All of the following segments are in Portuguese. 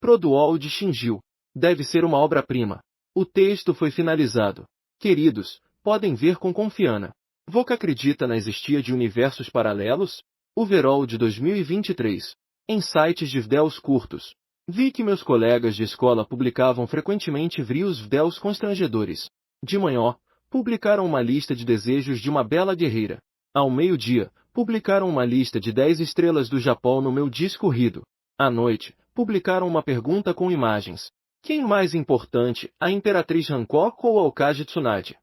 Produol de Shinjil. Deve ser uma obra-prima. O texto foi finalizado. Queridos, podem ver com confiança. Voc acredita na existência de universos paralelos? Overall de 2023. Em sites de vídeos curtos. Vi que meus colegas de escola publicavam frequentemente vídeos vídeos constrangedores. De manhã, publicaram uma lista de desejos de uma bela guerreira. Ao meio-dia, publicaram uma lista de 10 estrelas do Japão no meu disco rido. À noite, publicaram uma pergunta com imagens. Quem mais importante, a Imperatriz Hancock ou a Okage Tsunade?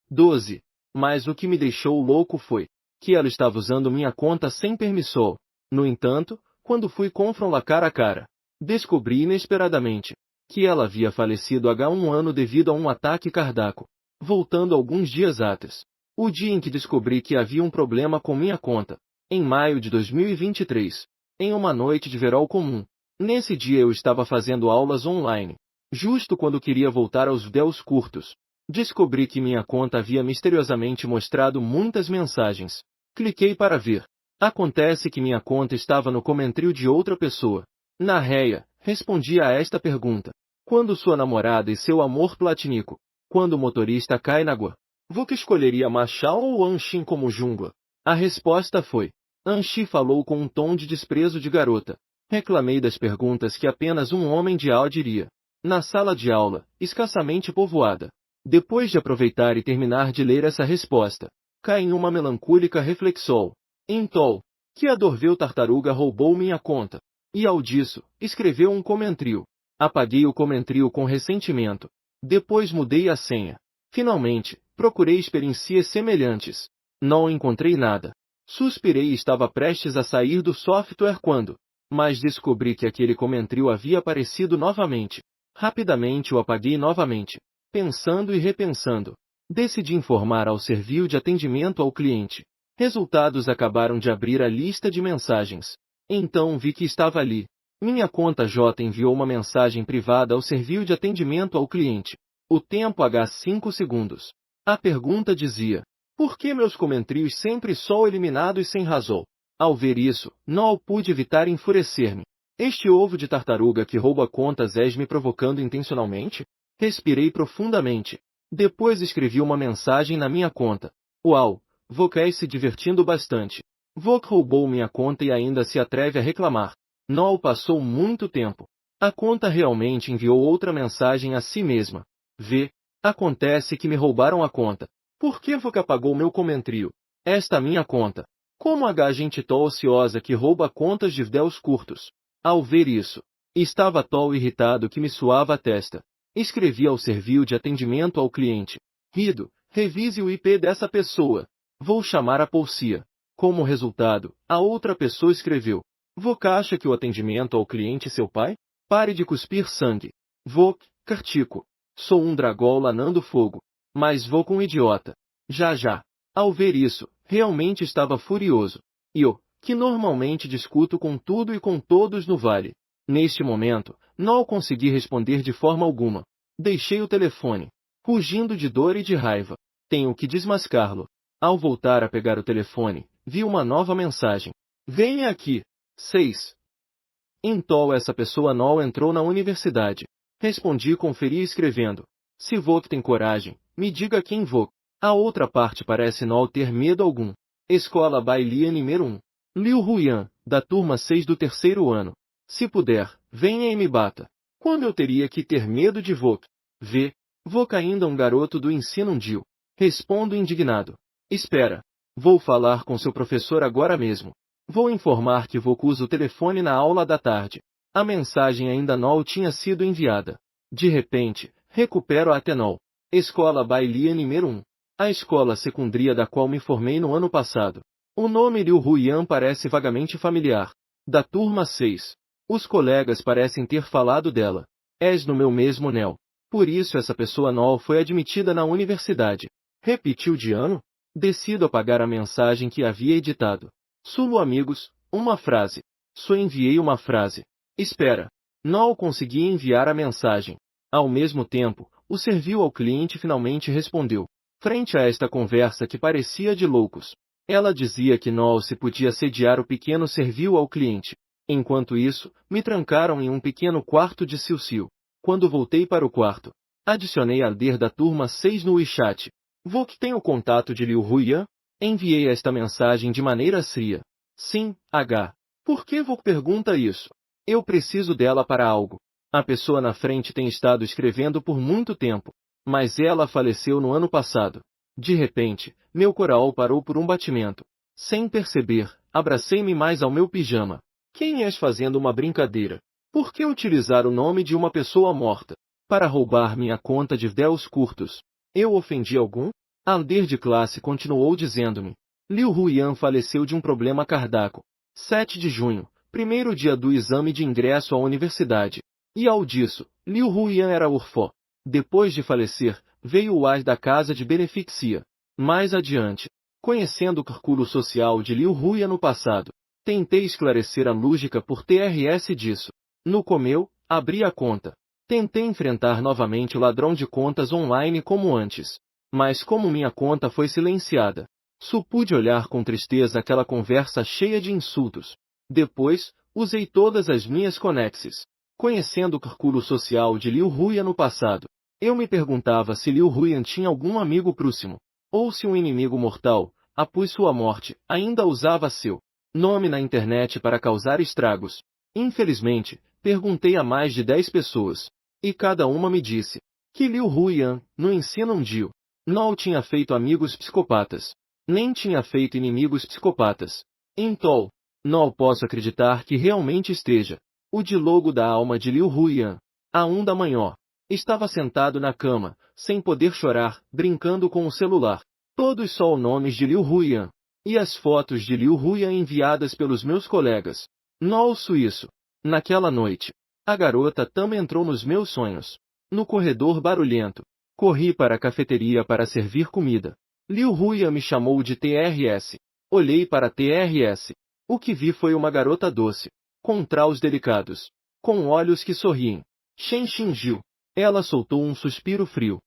12. Mas o que me deixou louco foi que ela estava usando minha conta sem permissão. No entanto, quando fui confrontá-la cara a cara, descobri inesperadamente que ela havia falecido há um ano devido a um ataque cardíaco. Voltando alguns dias atrás, o dia em que descobri que havia um problema com minha conta, em maio de 2023, em uma noite de verão comum. Nesse dia eu estava fazendo aulas online. Justo quando queria voltar aos vídeos curtos, descobri que minha conta havia misteriosamente mostrado muitas mensagens. Cliquei para ver. Acontece que minha conta estava no comentário de outra pessoa. Na réia, respondi a esta pergunta. Quando sua namorada e seu amor platônico? Quando o motorista cai na água? Você escolheria Machao ou Anshin como jungla? A resposta foi: Anshi falou com um tom de desprezo de garota. Reclamei das perguntas que apenas um homem de aula diria. Na sala de aula, escassamente povoada. Depois de aproveitar e terminar de ler essa resposta, caí em uma melancólica reflexão. Então, que a Dorvel Tartaruga roubou minha conta. E ao disso, escreveu um comentário. Apaguei o comentário com ressentimento. Depois mudei a senha. Finalmente, procurei experiências semelhantes. Não encontrei nada. Suspirei e estava prestes a sair do software quando, mas descobri que aquele comentário havia aparecido novamente. Rapidamente o apaguei novamente. Pensando e repensando, decidi informar ao serviço de atendimento ao cliente. Resultados acabaram de abrir a lista de mensagens. Então vi que estava ali. Minha conta J enviou uma mensagem privada ao serviço de atendimento ao cliente. O tempo H 5 segundos. A pergunta dizia: por que meus comentários sempre são eliminados sem razão? Ao ver isso, não pude evitar enfurecer-me. Este ovo de tartaruga que rouba contas é me provocando intencionalmente? Respirei profundamente. Depois escrevi uma mensagem na minha conta. Uau! Voc se divertindo bastante. Voc roubou minha conta e ainda se atreve a reclamar. Não passou muito tempo. A conta realmente enviou outra mensagem a si mesma. Vê, acontece que me roubaram a conta. Por que Voc apagou meu comentário? Esta minha conta. Como a gente tão ociosa que rouba contas de vídeos curtos. Ao ver isso, estava tão irritado que me suava a testa. Escrevi ao serviço de atendimento ao cliente. Rido, revise o IP dessa pessoa. Vou chamar a polícia. Como resultado, a outra pessoa escreveu: Voc acha que o atendimento ao cliente é seu pai? Pare de cuspir sangue. Voc, Cartico. Sou um dragão lanando fogo. Mas Voc um idiota. Já já. Ao ver isso, realmente estava furioso. Eu, que normalmente discuto com tudo e com todos no vale. Neste momento, não consegui responder de forma alguma. Deixei o telefone, rugindo de dor e de raiva. Tenho que desmascará-lo. Ao voltar a pegar o telefone, vi uma nova mensagem. Venha aqui. 6. Então essa pessoa não entrou na universidade. Respondi com fria escrevendo: se Voc tem coragem, me diga quem Voc. A outra parte parece não ter medo algum. Escola Bailia número 1. Liu Huyan, da turma 6 do terceiro ano. Se puder, venha e me bata. Quando eu teria que ter medo de Voc? Vê, Voc ainda um garoto do ensino Dio. Respondo indignado. Espera. Vou falar com seu professor agora mesmo. Vou informar que Voc usa o telefone na aula da tarde. A mensagem ainda não tinha sido enviada. De repente, recupero a Atenol. Escola Bailia número 1. A escola secundária da qual me formei no ano passado. O nome Liu Huyan parece vagamente familiar. Da turma 6. Os colegas parecem ter falado dela. És no meu mesmo NEL. Por isso essa pessoa não foi admitida na universidade. Repetiu de ano? Decido apagar a mensagem que havia editado. Sulo amigos, uma frase. Só enviei uma frase. Espera. Não consegui enviar a mensagem. Ao mesmo tempo, o serviço ao cliente finalmente respondeu. Frente a esta conversa que parecia de loucos, ela dizia que não se podia sediar o pequeno serviço ao cliente. Enquanto isso, me trancaram em um pequeno quarto de Silsil. Quando voltei para o quarto, adicionei a líder da turma 6 no WeChat. Vou que tem o contato de Liu Huiyan? Enviei esta mensagem de maneira fria. Sim, H. Por que Vou pergunta isso? Eu preciso dela para algo. A pessoa na frente tem estado escrevendo por muito tempo, mas ela faleceu no ano passado. De repente, meu coração parou por um batimento. Sem perceber, abracei-me mais ao meu pijama. Quem és fazendo uma brincadeira? Por que utilizar o nome de uma pessoa morta? Para roubar minha conta de véus curtos. Eu ofendi algum? A líder de classe continuou dizendo-me. Liu Huiyan faleceu de um problema cardíaco. 7 de junho, primeiro dia do exame de ingresso à universidade. E ao disso, Liu Huiyan era órfão. Depois de falecer, veio o as da casa de beneficia. Mais adiante, conhecendo o círculo social de Liu Huiyan no passado, tentei esclarecer a lógica por TRS disso. No comeu, abri a conta. Tentei enfrentar novamente o ladrão de contas online como antes. Mas como minha conta foi silenciada, só pude olhar com tristeza aquela conversa cheia de insultos. Depois, usei todas as minhas conexes. Conhecendo o círculo social de Liu Huiyan no passado, eu me perguntava se Liu Huiyan tinha algum amigo próximo, ou se um inimigo mortal, após sua morte, ainda usava seu nome na internet para causar estragos. Infelizmente, perguntei a mais de 10 pessoas, e cada uma me disse que Liu Huiyan, no ensino dio, não tinha feito amigos psicopatas, nem tinha feito inimigos psicopatas. Então, não posso acreditar que realmente esteja. O diálogo da alma de Liu Huiyan. À 1 da manhã. Estava sentado na cama, sem poder chorar, brincando com o celular. Todos só nomes de Liu Huiyan. E as fotos de Liu Huiyan enviadas pelos meus colegas. Não suíço. Naquela noite, a garota também entrou nos meus sonhos. No corredor barulhento, corri para a cafeteria para servir comida. Liu Huiyan me chamou de TRS. Olhei para TRS. O que vi foi uma garota doce, com traus delicados, com olhos que sorriem. Shen Xinjiu. Ela soltou um suspiro frio.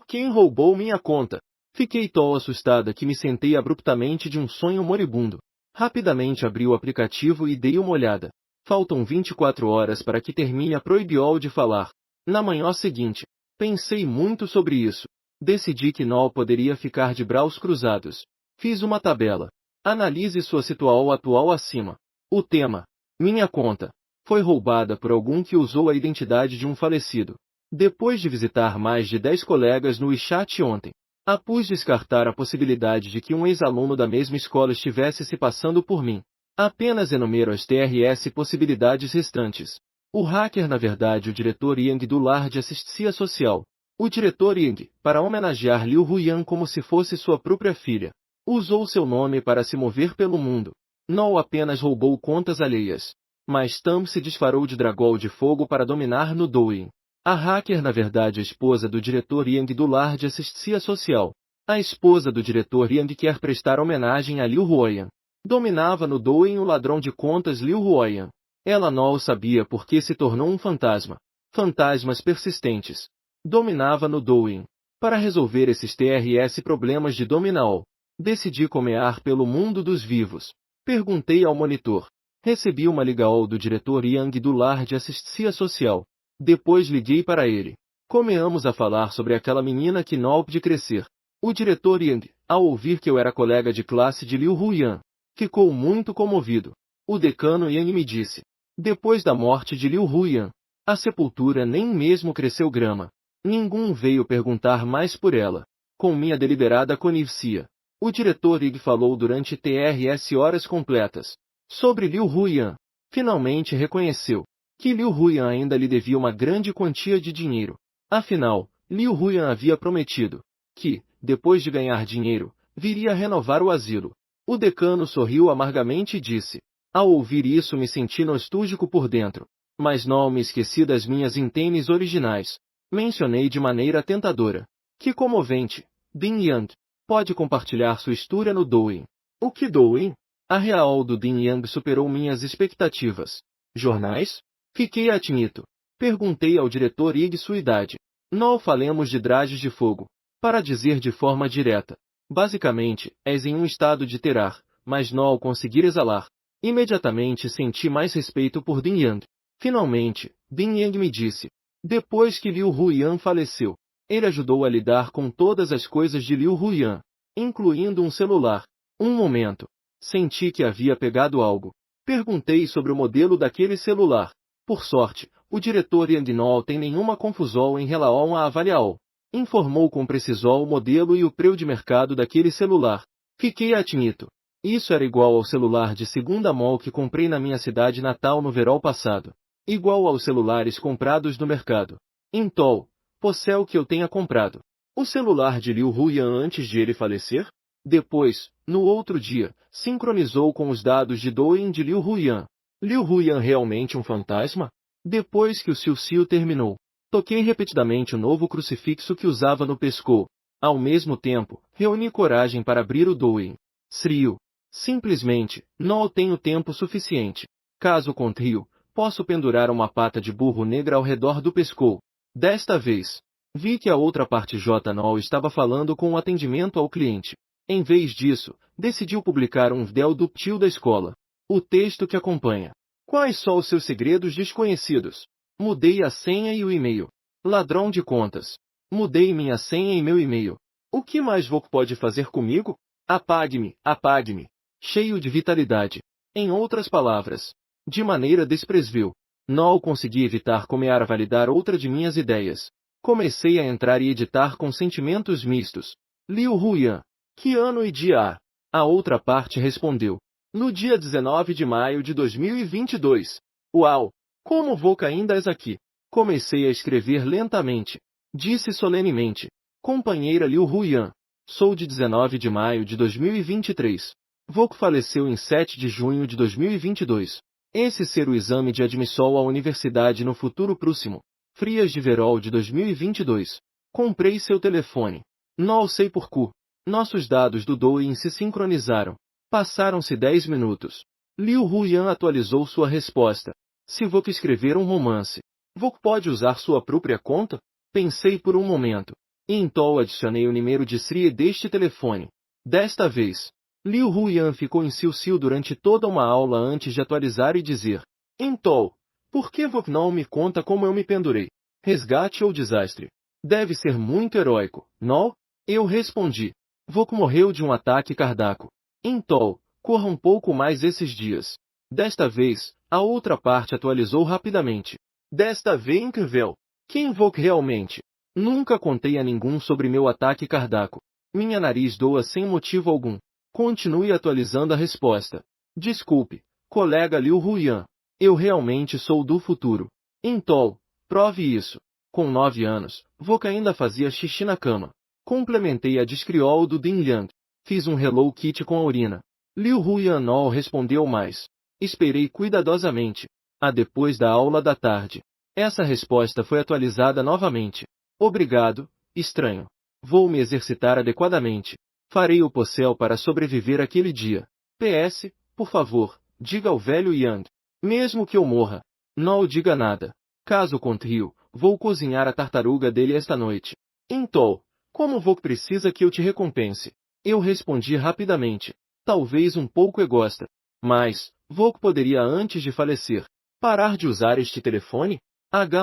Quem roubou minha conta? Fiquei tão assustada que me sentei abruptamente de um sonho moribundo. Rapidamente abri o aplicativo e dei uma olhada. Faltam 24 horas para que termine a proibiol de falar. Na manhã seguinte, pensei muito sobre isso. Decidi que não poderia ficar de braços cruzados. Fiz uma tabela. Analise sua situação atual acima. O tema: minha conta foi roubada por algum que usou a identidade de um falecido. Depois de visitar mais de 10 colegas no WeChat ontem, após descartar a possibilidade de que um ex-aluno da mesma escola estivesse se passando por mim, apenas enumero as TRS possibilidades restantes. O hacker, na verdade, o diretor Yang do lar de assistência social. O diretor Yang, para homenagear Liu Huiyan como se fosse sua própria filha, usou seu nome para se mover pelo mundo. Não apenas roubou contas alheias, mas também se disfarou de dragão de fogo para dominar no Douyin. A hacker, na verdade, a esposa do diretor Yang do lar de assistência social. A esposa do diretor Yang quer prestar homenagem a Liu Huiyan. Dominava no Douyin o ladrão de contas Liu Huiyan. Ela não o sabia porque se tornou um fantasma. Fantasmas persistentes. Dominava no Douyin. Para resolver esses TRS problemas de dominal, decidi comear pelo mundo dos vivos. Perguntei ao monitor. Recebi uma ligação do diretor Yang do lar de assistência social. Depois liguei para ele. Começamos a falar sobre aquela menina que não pôde crescer. O diretor Yang, ao ouvir que eu era colega de classe de Liu Huiyan, ficou muito comovido. O decano Yang me disse. Depois da morte de Liu Huiyan, a sepultura nem mesmo cresceu grama. Ninguém veio perguntar mais por ela. Com minha deliberada conivência, o diretor Yang falou durante TRS horas completas sobre Liu Huiyan. Finalmente reconheceu que Liu Huiyan ainda lhe devia uma grande quantia de dinheiro. Afinal, Liu Huiyan havia prometido que, depois de ganhar dinheiro, viria renovar o asilo. O decano sorriu amargamente e disse. Ao ouvir isso me senti nostálgico por dentro, mas não me esqueci das minhas intenções originais. Mencionei de maneira tentadora. Que comovente! Ding Yang pode compartilhar sua história no Douyin. O que Douyin? A real do Ding Yang superou minhas expectativas. Jornais? Fiquei atinito. Perguntei ao diretor Ig sua idade. Não falemos de trajes de fogo. Para dizer de forma direta. Basicamente, és em um estado de terrar, mas não conseguir exalar. Imediatamente senti mais respeito por Ding Yang. Finalmente, Ding Yang me disse. Depois que Liu Huyan faleceu, ele ajudou a lidar com todas as coisas de Liu Huyan, incluindo um celular. Um momento. Senti que havia pegado algo. Perguntei sobre o modelo daquele celular. Por sorte, o diretor Yang não tem nenhuma confusão em relação a avaliá-lo. Informou com precisão o modelo e o preço de mercado daquele celular. Fiquei atinito. Isso era igual ao celular de segunda mão que comprei na minha cidade natal no verão passado. Igual aos celulares comprados no mercado. Então, possé o que eu tenha comprado. O celular de Liu Huyan antes de ele falecer? Depois, no outro dia, sincronizou com os dados de Douyin de Liu Huyan. Liu Huyan realmente um fantasma? Depois que o Xiu terminou, toquei repetidamente o novo crucifixo que usava no pescoço. Ao mesmo tempo, reuni coragem para abrir o Douyin. Srio. Simplesmente, não tenho tempo suficiente. Caso contrário, posso pendurar uma pata de burro negra ao redor do pescoço. Desta vez, vi que a outra parte J não estava falando com o atendimento ao cliente. Em vez disso, decidiu publicar um vídeo do tio da escola. O texto que acompanha. Quais são os seus segredos desconhecidos? Mudei a senha e o e-mail. Ladrão de contas. Mudei minha senha e meu e-mail. O que mais você pode fazer comigo? Apague-me, apague-me. Cheio de vitalidade. Em outras palavras, de maneira desprezível. Não consegui evitar começar a validar outra de minhas ideias. Comecei a entrar e editar com sentimentos mistos. Liu Huyan. Que ano e dia há? A outra parte respondeu. No dia 19 de maio de 2022. Uau! Como você ainda és aqui? Comecei a escrever lentamente. Disse solenemente. Companheira Liu Huyan. Sou de 19 de maio de 2023. Você faleceu em 7 de junho de 2022. Esse será o exame de admissão à universidade no futuro próximo. Frias de Verol de 2022. Comprei seu telefone. Não sei porquê. Nossos dados do Douyin se sincronizaram. Passaram-se 10 minutos. Liu Huyan atualizou sua resposta. Se você escrever um romance, você pode usar sua própria conta? Pensei por um momento. E então adicionei o número de série deste telefone. Desta vez, Liu Huyan ficou em silêncio durante toda uma aula antes de atualizar e dizer. Então, por que você não me conta como eu me pendurei? Resgate ou desastre? Deve ser muito heróico, não? Eu respondi. Você morreu de um ataque cardíaco. Então, corra um pouco mais esses dias. Desta vez, a outra parte atualizou rapidamente. Desta vez incrível. Quem você realmente? Nunca contei a ninguém sobre meu ataque cardíaco. Minha nariz doa sem motivo algum. Continue atualizando a resposta. Desculpe, colega Liu Huyan. Eu realmente sou do futuro. Então, prove isso. Com 9 anos, você ainda fazia xixi na cama. Complementei a descriol do Ding Yang. Fiz um Hello Kitty com a urina. Liu Huyan não respondeu mais. Esperei cuidadosamente. Depois da aula da tarde. Essa resposta foi atualizada novamente. Obrigado, estranho. Vou me exercitar adequadamente. Farei o possível para sobreviver aquele dia. PS, por favor, diga ao velho Yang. Mesmo que eu morra, não diga nada. Caso contrário, vou cozinhar a tartaruga dele esta noite. Então, como você precisa que eu te recompense? Eu respondi rapidamente. Talvez um pouco egoísta. Mas, você poderia antes de falecer, parar de usar este telefone?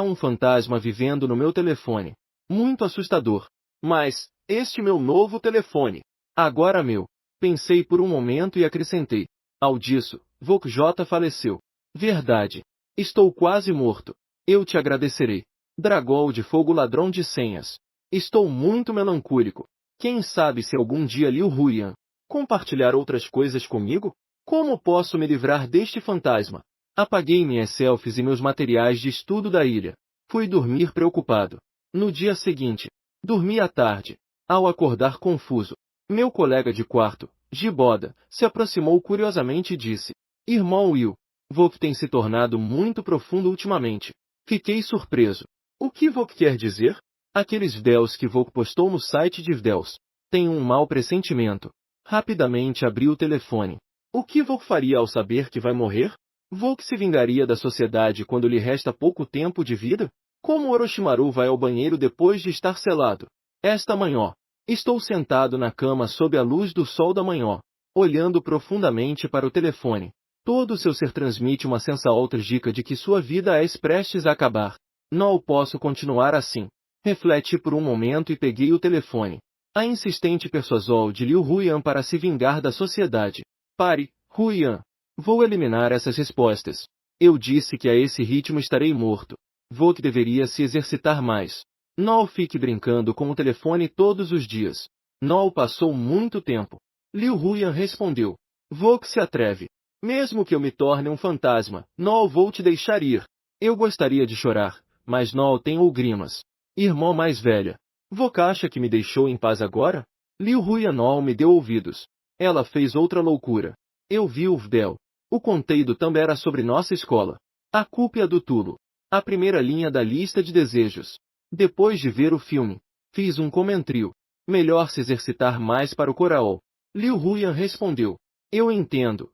Um fantasma vivendo no meu telefone. Muito assustador. Mas, este meu novo telefone. Agora meu. Pensei por um momento e acrescentei. Ao disso, você J faleceu. Verdade. Estou quase morto. Eu te agradecerei. Dragão de fogo ladrão de senhas. Estou muito melancólico. Quem sabe se algum dia Liu Huyan compartilhar outras coisas comigo? Como posso me livrar deste fantasma? Apaguei minhas selfies e meus materiais de estudo da ilha. Fui dormir preocupado. No dia seguinte, dormi à tarde. Ao acordar confuso, meu colega de quarto, Giboda, se aproximou curiosamente e disse: Irmão Will, você tem se tornado muito profundo ultimamente. Fiquei surpreso. O que você quer dizer? Aqueles vídeos que você postou no site de vídeos. Tenho um mau pressentimento. Rapidamente abri o telefone. O que você faria ao saber que vai morrer? Você se vingaria da sociedade quando lhe resta pouco tempo de vida? Como Orochimaru vai ao banheiro depois de estar selado? Esta manhã, estou sentado na cama sob a luz do sol da manhã, olhando profundamente para o telefone. Todo seu ser transmite uma sensação trágica de que sua vida é prestes a acabar. Não posso continuar assim. Refleti por um momento e peguei o telefone. A insistente persuasão de Liu Huiyan para se vingar da sociedade. Pare, Huiyan. Vou eliminar essas respostas. Eu disse que a esse ritmo estarei morto. Vou que deveria se exercitar mais. Não fique brincando com o telefone todos os dias. Não passou muito tempo. Liu Huiyan respondeu. Vou que se atreve. Mesmo que eu me torne um fantasma, não vou te deixar ir. Eu gostaria de chorar, mas não tenho grimas. Irmã mais velha. Voca acha que me deixou em paz agora? Liu Huiyan não me deu ouvidos. Ela fez outra loucura. Eu vi o Vdel. O conteúdo também era sobre nossa escola. A culpa é do Tulo. A primeira linha da lista de desejos. Depois de ver o filme, fiz um comentário. Melhor se exercitar mais para o coral. Liu Huiyan respondeu. Eu entendo.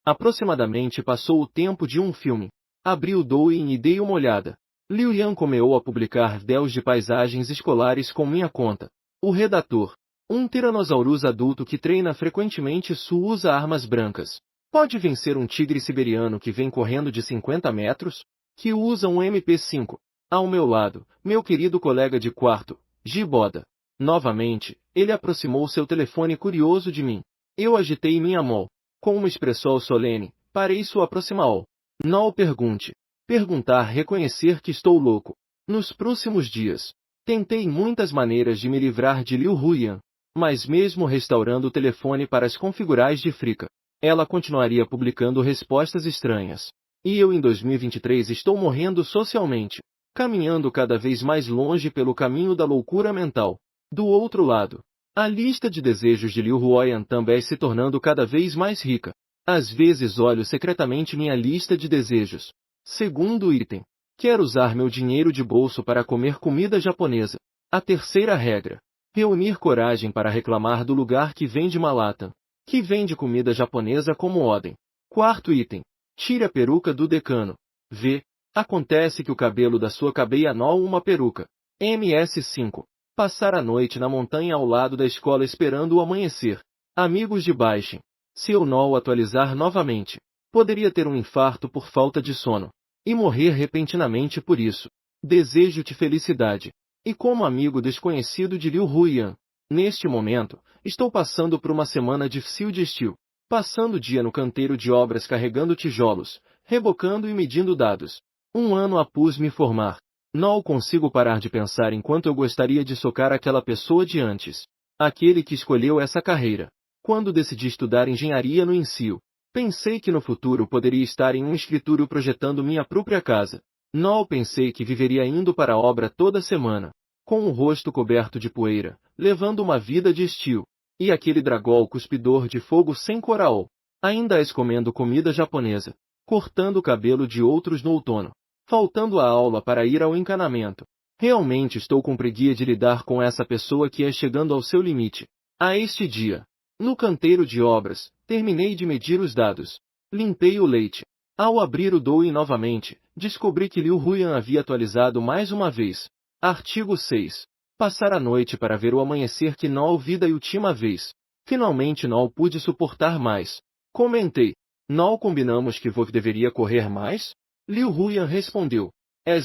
Aproximadamente passou o tempo de um filme. Abri o Douyin e dei uma olhada. Liu Yan começou a publicar videos de paisagens escolares com minha conta. O redator. Um Tyrannosaurus adulto que treina frequentemente usa armas brancas. Pode vencer um tigre siberiano que vem correndo de 50 metros? Que usa um MP5. Ao meu lado, meu querido colega de quarto, Giboda. Novamente, ele aproximou seu telefone curioso de mim. Eu agitei minha mão. Com uma expressão solene, parei sua aproximal. Não pergunte. Perguntar reconhecer que estou louco. Nos próximos dias, tentei muitas maneiras de me livrar de Liu Huiyan, mas mesmo restaurando o telefone para as configurais de Frica, ela continuaria publicando respostas estranhas. E eu em 2023 estou morrendo socialmente, caminhando cada vez mais longe pelo caminho da loucura mental. Do outro lado, a lista de desejos de Liu Huiyan também se tornando cada vez mais rica. Às vezes olho secretamente minha lista de desejos. Segundo item. Quero usar meu dinheiro de bolso para comer comida japonesa. A terceira regra. Reunir coragem para reclamar do lugar que vende malata, que vende comida japonesa como Oden. Quarto item. Tire a peruca do decano. V. Acontece que o cabelo da sua cabeça não uma peruca. MS5. Passar a noite na montanha ao lado da escola esperando o amanhecer. Amigos de baixem. Se eu não o atualizar novamente, poderia ter um infarto por falta de sono. E morrer repentinamente por isso. Desejo-te felicidade. E como amigo desconhecido de Liu Huiyan, neste momento, estou passando por uma semana difícil de estilo. Passando o dia no canteiro de obras carregando tijolos, rebocando e medindo dados. Um ano após me formar. Não consigo parar de pensar em quanto eu gostaria de socar aquela pessoa de antes. Aquele que escolheu essa carreira. Quando decidi estudar engenharia no ensino, pensei que no futuro poderia estar em um escritório projetando minha própria casa. Não pensei que viveria indo para a obra toda semana, com o rosto coberto de poeira, levando uma vida de estilo. E aquele dragão cuspidor de fogo sem coral. Ainda comendo comida japonesa, cortando o cabelo de outros no outono, faltando a aula para ir ao encanamento. Realmente estou com preguiça de lidar com essa pessoa que chegando ao seu limite. A este dia, no canteiro de obras, terminei de medir os dados. Limpei o leite. Ao abrir o Douyin novamente, descobri que Liu Huiyan havia atualizado mais uma vez. Artigo 6. Passar a noite para ver o amanhecer que não ouvi da última vez. Finalmente não pude suportar mais. Comentei. Não combinamos que você deveria correr mais? Liu Huiyan respondeu.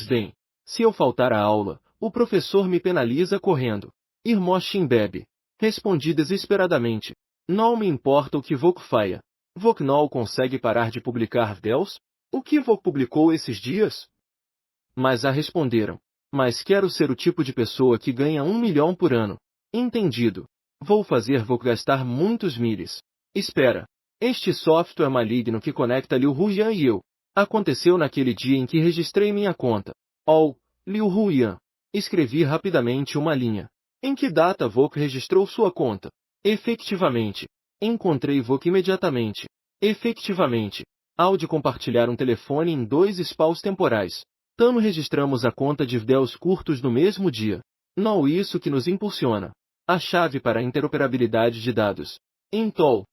Bem. Se eu faltar à aula, o professor me penaliza correndo. Irmão Shinbebe. Respondi desesperadamente. Não me importa o que Vok faia. Vok não consegue parar de publicar videos? O que Vok publicou esses dias? Mas a responderam. Mas quero ser o tipo de pessoa que ganha 1 milhão por ano. Entendido. Vou fazer Vok gastar muitos milhas. Espera. Este software maligno que conecta Liu Huiyan e eu. Aconteceu naquele dia em que registrei minha conta. Oh, Liu Huiyan. Escrevi rapidamente uma linha. Em que data Vok registrou sua conta? Efectivamente. Encontrei Vok imediatamente. Efectivamente. Ao de compartilhar um telefone em 2 spaws temporais. Tamo registramos a conta de videos curtos no mesmo dia. Não isso que nos impulsiona. A chave para a interoperabilidade de dados. Então,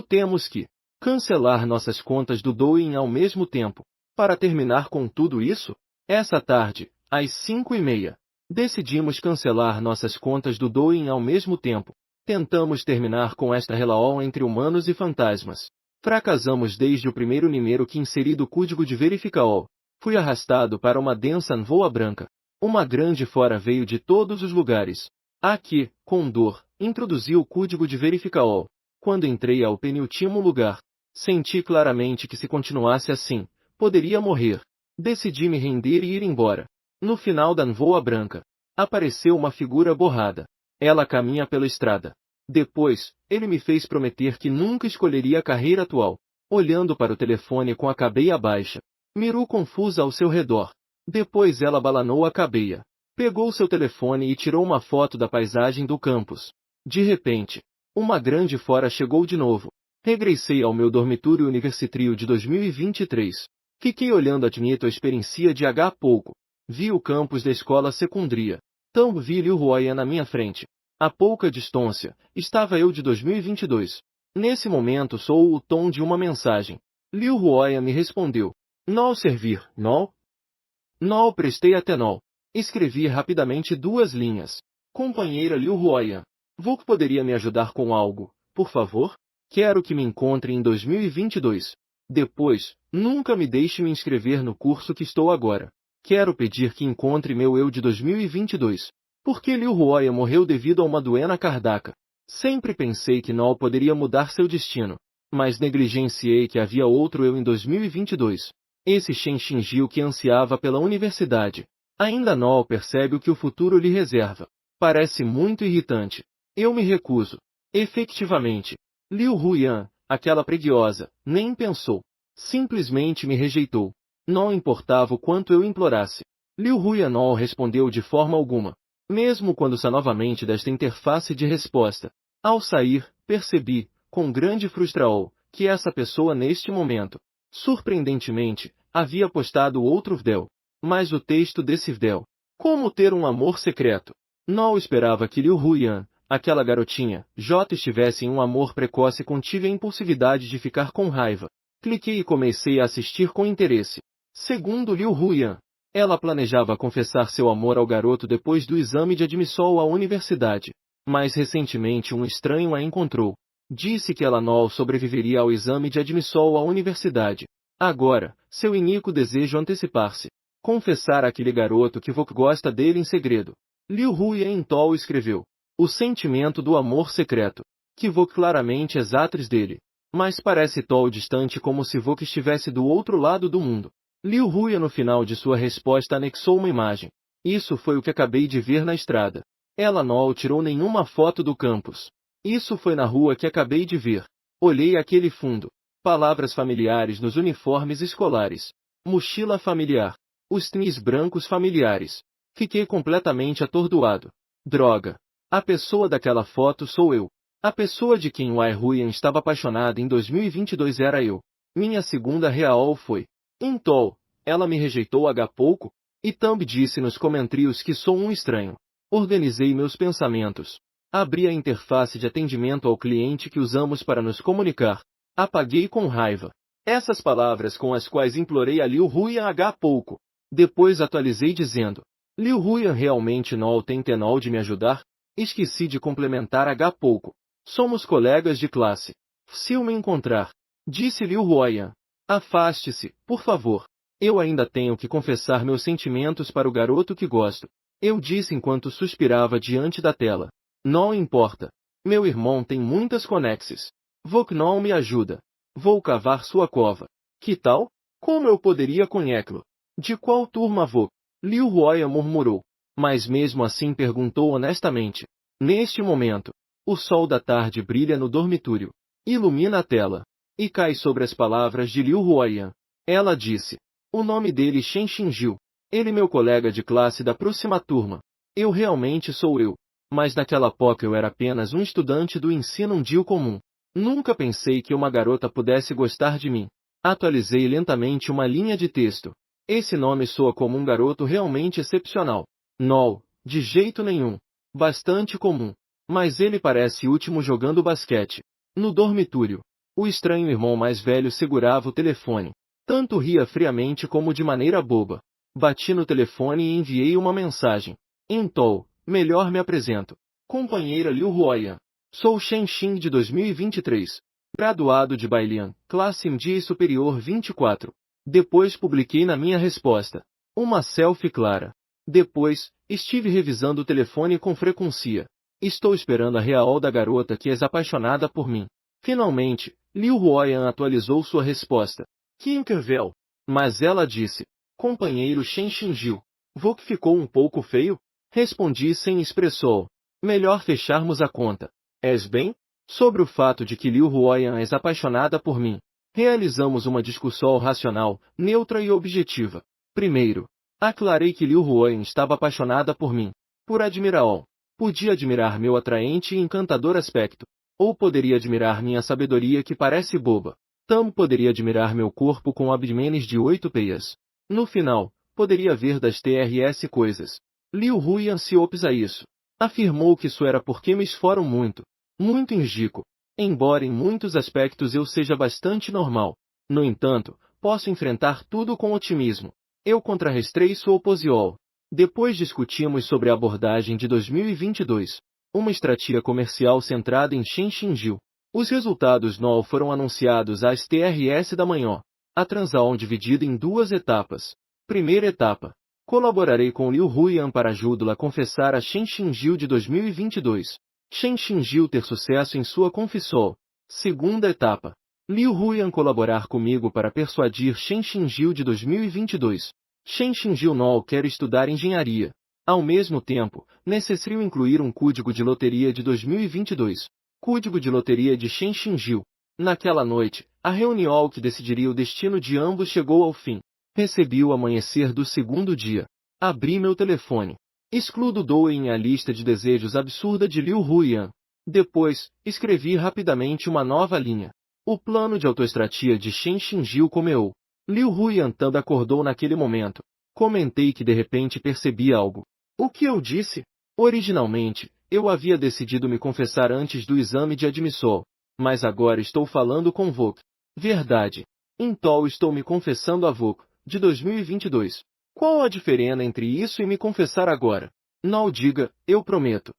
temos que cancelar nossas contas do Douyin ao mesmo tempo. Para terminar com tudo isso, essa tarde, às 5:30, decidimos cancelar nossas contas do Douyin ao mesmo tempo. Tentamos terminar com esta relação entre humanos e fantasmas. Fracassamos desde o primeiro número que inseri do código de verificaol. Fui arrastado para uma densa névoa branca. Uma grande fora veio de todos os lugares. Aqui, com dor, introduzi o código de verificaol. Quando entrei ao penúltimo lugar, senti claramente que se continuasse assim, poderia morrer. Decidi me render e ir embora. No final da névoa branca, apareceu uma figura borrada. Ela caminha pela estrada. Depois, ele me fez prometer que nunca escolheria a carreira atual. Olhando para o telefone com a cabeça baixa, mirou confusa ao seu redor. Depois ela balanou a cabeça. Pegou seu telefone e tirou uma foto da paisagem do campus. De repente, uma grande fora chegou de novo. Regressei ao meu dormitório universitário de 2023. Fiquei olhando admito a experiência de H pouco. Vi o campus da escola secundária. Então vi Liu Huayan na minha frente. A pouca distância, estava eu de 2022. Nesse momento soou o tom de uma mensagem. Liu Huayan me respondeu. Não servir, não? Não prestei até não. Escrevi rapidamente 2 linhas. Companheira Liu Huayan, você poderia me ajudar com algo, por favor? Quero que me encontre em 2022. Depois, nunca me deixe me inscrever no curso que estou agora. Quero pedir que encontre meu eu de 2022. Porque Liu Huayan morreu devido a uma doença cardíaca. Sempre pensei que não poderia mudar seu destino. Mas negligenciei que havia outro eu em 2022. Esse Shen Xinjiu que ansiava pela universidade. Ainda não percebe o que o futuro lhe reserva. Parece muito irritante. Eu me recuso. Efetivamente. Liu Huayan, aquela preguiçosa, nem pensou. Simplesmente me rejeitou. Não importava o quanto eu implorasse. Liu Huayan não respondeu de forma alguma. Mesmo quando saí novamente desta interface de resposta. Ao sair, percebi, com grande frustração, que essa pessoa neste momento, surpreendentemente, havia postado outro vídeo. Mas o texto desse vídeo. Como ter um amor secreto. Não esperava que Liu Huayan, aquela garotinha, estivesse em um amor precoce contive a impulsividade de ficar com raiva. Cliquei e comecei a assistir com interesse. Segundo Liu Huayan, ela planejava confessar seu amor ao garoto depois do exame de admissão à universidade. Mas recentemente um estranho a encontrou. Disse que ela não sobreviveria ao exame de admissão à universidade. Agora, seu iníquo desejo antecipar-se. Confessar àquele garoto que você gosta dele em segredo. Liu Huayan então escreveu. O sentimento do amor secreto. Que você claramente é atriz dele. Mas parece tão distante como se você estivesse do outro lado do mundo. Liu Huayan no final de sua resposta anexou uma imagem. Isso foi o que acabei de ver na estrada. Ela não tirou nenhuma foto do campus. Isso foi na rua que acabei de ver. Olhei aquele fundo. Palavras familiares nos uniformes escolares. Mochila familiar. Os tênis brancos familiares. Fiquei completamente atordoado. Droga. A pessoa daquela foto sou eu. A pessoa de quem Wai Huayan estava apaixonada em 2022 era eu. Minha segunda real foi. Então, ela me rejeitou há pouco, e também disse nos comentários que sou um estranho. Organizei meus pensamentos. Abri a interface de atendimento ao cliente que usamos para nos comunicar. Apaguei com raiva. Essas palavras com as quais implorei a Liu Huayan há pouco. Depois atualizei dizendo. Liu Huayan realmente não tem tenol de me ajudar? Esqueci de complementar há pouco. Somos colegas de classe. Se eu me encontrar, disse Liu Huayan. Afaste-se, por favor. Eu ainda tenho que confessar meus sentimentos para o garoto que gosto. Eu disse enquanto suspirava diante da tela. Não importa. Meu irmão tem muitas conexes. Você não me ajuda. Vou cavar sua cova. Que tal? Como eu poderia conhecê-lo? De qual turma vou? Liu Huayan murmurou. Mas mesmo assim perguntou honestamente. Neste momento, o sol da tarde brilha no dormitório. Ilumina a tela. E cai sobre as palavras de Liu Huayan. Ela disse. O nome dele Shen Xinjiu. Ele meu colega de classe da próxima turma. Eu realmente sou eu. Mas naquela época eu era apenas um estudante do ensino mundial comum. Nunca pensei que uma garota pudesse gostar de mim. Atualizei lentamente uma linha de texto. Esse nome soa como um garoto realmente excepcional. Não, de jeito nenhum. Bastante comum. Mas ele parece último jogando basquete. No dormitório, o estranho irmão mais velho segurava o telefone. Tanto ria friamente como de maneira boba. Bati no telefone e enviei uma mensagem. Então, melhor me apresento. Companheira Liu Huayan. Sou Shen Xing de 2023. Graduado de Bailian, classe MD superior 24. Depois publiquei na minha resposta. Uma selfie clara. Depois, estive revisando o telefone com frequência. Estou esperando a real da garota que é apaixonada por mim. Finalmente, Liu Huoyan atualizou sua resposta. Que incrível! Mas ela disse. Companheiro Shen Xinjiu. Vou que ficou um pouco feio? Respondi sem expressão. Melhor fecharmos a conta. És bem? Sobre o fato de que Liu Huoyan é apaixonada por mim. Realizamos uma discussão racional, neutra e objetiva. Primeiro, aclarei que Liu Huoyan estava apaixonada por mim. Por admirar-o. Podia admirar meu atraente e encantador aspecto. Ou poderia admirar minha sabedoria que parece boba. Também poderia admirar meu corpo com abdômenes de 8 peias. No final, poderia ver das TRS coisas. Liu Huoyan se opôs a isso. Afirmou que isso era porque me esforam muito. Muito engico. Embora em muitos aspectos eu seja bastante normal. No entanto, posso enfrentar tudo com otimismo. Eu contrarrestei sua oposição. Depois discutimos sobre a abordagem de 2022. Uma estratégia comercial centrada em Shen Xinjiu. Os resultados NOL foram anunciados às TRS da manhã. A transação dividida em duas etapas. Primeira etapa. Colaborarei com Liu Huoyan para ajudá-la a confessar a Shen Xinjiu de 2022. Shen Xinjiu ter sucesso em sua confissão. Segunda etapa. Liu Huoyan colaborar comigo para persuadir Shen Xinjiu de 2022. Shen Xinjiu não quer estudar engenharia. Ao mesmo tempo, necessito incluir um código de loteria de 2022. Código de loteria de Shen Xinjiu. Naquela noite, a reunião que decidiria o destino de ambos chegou ao fim. Recebi o amanhecer do segundo dia. Abri meu telefone. Excluo Doe em a lista de desejos absurda de Liu Huoyan. Depois, escrevi rapidamente uma nova linha. O plano de autoestratia de Shen Xinjiu comeou. Liu Huoyan também acordou naquele momento. Comentei que de repente percebi algo. O que eu disse? Originalmente, eu havia decidido me confessar antes do exame de admissão. Mas agora estou falando com Vok. Verdade. Então estou me confessando a Vok, de 2022. Qual a diferença entre isso e me confessar agora? Não diga, eu prometo.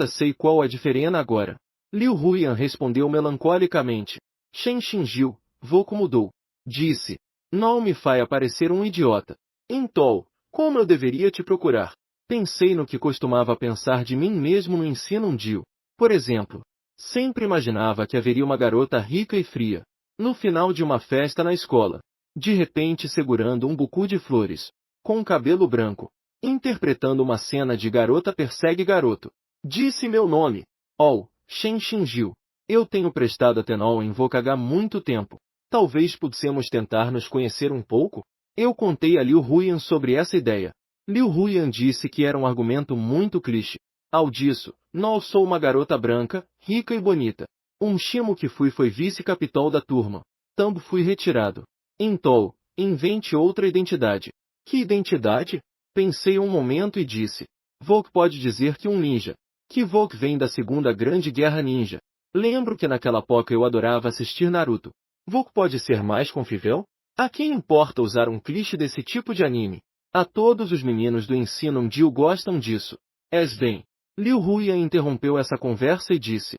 Sei qual a diferença agora. Liu Huoyan respondeu melancolicamente. Shen Xinjiu, Vok mudou. Disse. Não me faz parecer um idiota. Então, como eu deveria te procurar? Pensei no que costumava pensar de mim mesmo no ensino um dia. Por exemplo, sempre imaginava que haveria uma garota rica e fria. No final de uma festa na escola. De repente segurando um buquê de flores. Com cabelo branco. Interpretando uma cena de garota persegue garoto. Disse meu nome. Oh, Shen Xinjiu. Eu tenho prestado atenção em Vok há muito tempo. Talvez pudéssemos tentar nos conhecer um pouco? Eu contei a Liu Huoyan sobre essa ideia. Liu Huoyan disse que era um argumento muito clichê. Ao disso, não sou uma garota branca, rica e bonita. Um chimo que fui foi vice-capitão da turma. Também fui retirado. Então, invente outra identidade. Que identidade? Pensei um momento e disse. Vok pode dizer que um ninja. Que Vok vem da Segunda Grande Guerra Ninja. Lembro que naquela época eu adorava assistir Naruto. Vok pode ser mais confiável? A quem importa usar um clichê desse tipo de anime? A todos os meninos do ensino Dio gostam disso. És bem. Liu Huoyan interrompeu essa conversa e disse.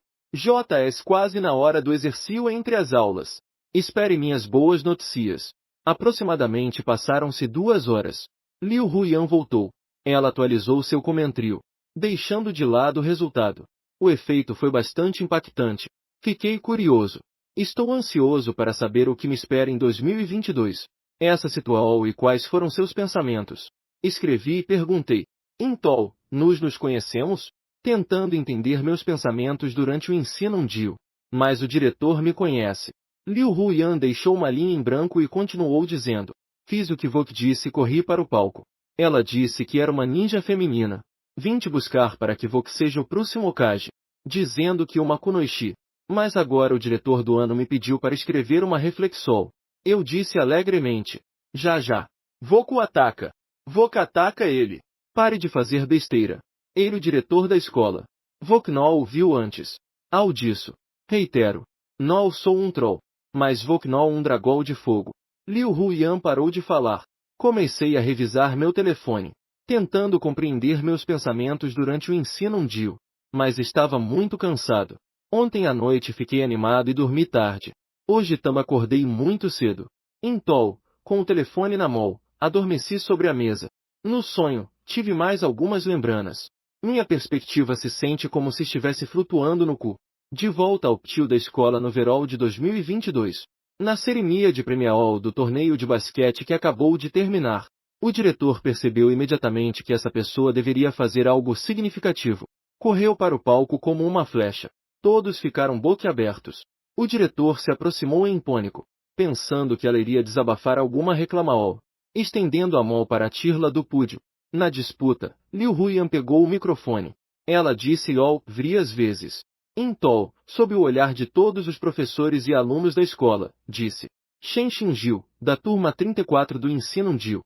És quase na hora do exercício entre as aulas. Espere minhas boas notícias. Aproximadamente passaram-se 2 horas. Liu Huoyan voltou. Ela atualizou seu comentário, deixando de lado o resultado. O efeito foi bastante impactante. Fiquei curioso. Estou ansioso para saber o que me espera em 2022. Essa situação e quais foram seus pensamentos. Escrevi e perguntei. Então, nos conhecemos? Tentando entender meus pensamentos durante o ensino um dia. Mas o diretor me conhece. Liu Huoyan deixou uma linha em branco e continuou dizendo. Fiz o que Vok disse e corri para o palco. Ela disse que era uma ninja feminina. Vim te buscar para que Vok seja o próximo Hokage. Dizendo que uma Kunoichi. Mas agora o diretor do ano me pediu para escrever uma reflexão. Eu disse alegremente. Já. Vok o ataca. Vok ataca ele. Pare de fazer besteira. Ele o diretor da escola. Vok não o viu antes. Ao disso. Reitero. Não sou um troll. Mas Vok não um dragão de fogo. Liu Huoyan parou de falar. Comecei a revisar meu telefone. Tentando compreender meus pensamentos durante o ensino um dia. Mas estava muito cansado. Ontem à noite fiquei animado e dormi tarde. Hoje também acordei muito cedo. Então, com o telefone na mão, adormeci sobre a mesa. No sonho, tive mais algumas lembranças. Minha perspectiva se sente como se estivesse flutuando no cu. De volta ao tio da escola no verão de 2022. Na cerimônia de premiação do torneio de basquete que acabou de terminar, o diretor percebeu imediatamente que essa pessoa deveria fazer algo significativo. Correu para o palco como uma flecha. Todos ficaram boquiabertos. O diretor se aproximou em pânico, pensando que ela iria desabafar alguma reclamação. Estendendo a mão para tirá-la do pódio. Na disputa, Liu Huiyan pegou o microfone. Ela disse várias vezes. Então, sob o olhar de todos os professores e alunos da escola, disse: Shen Xinjiu, da turma 34 do ensino Jiu.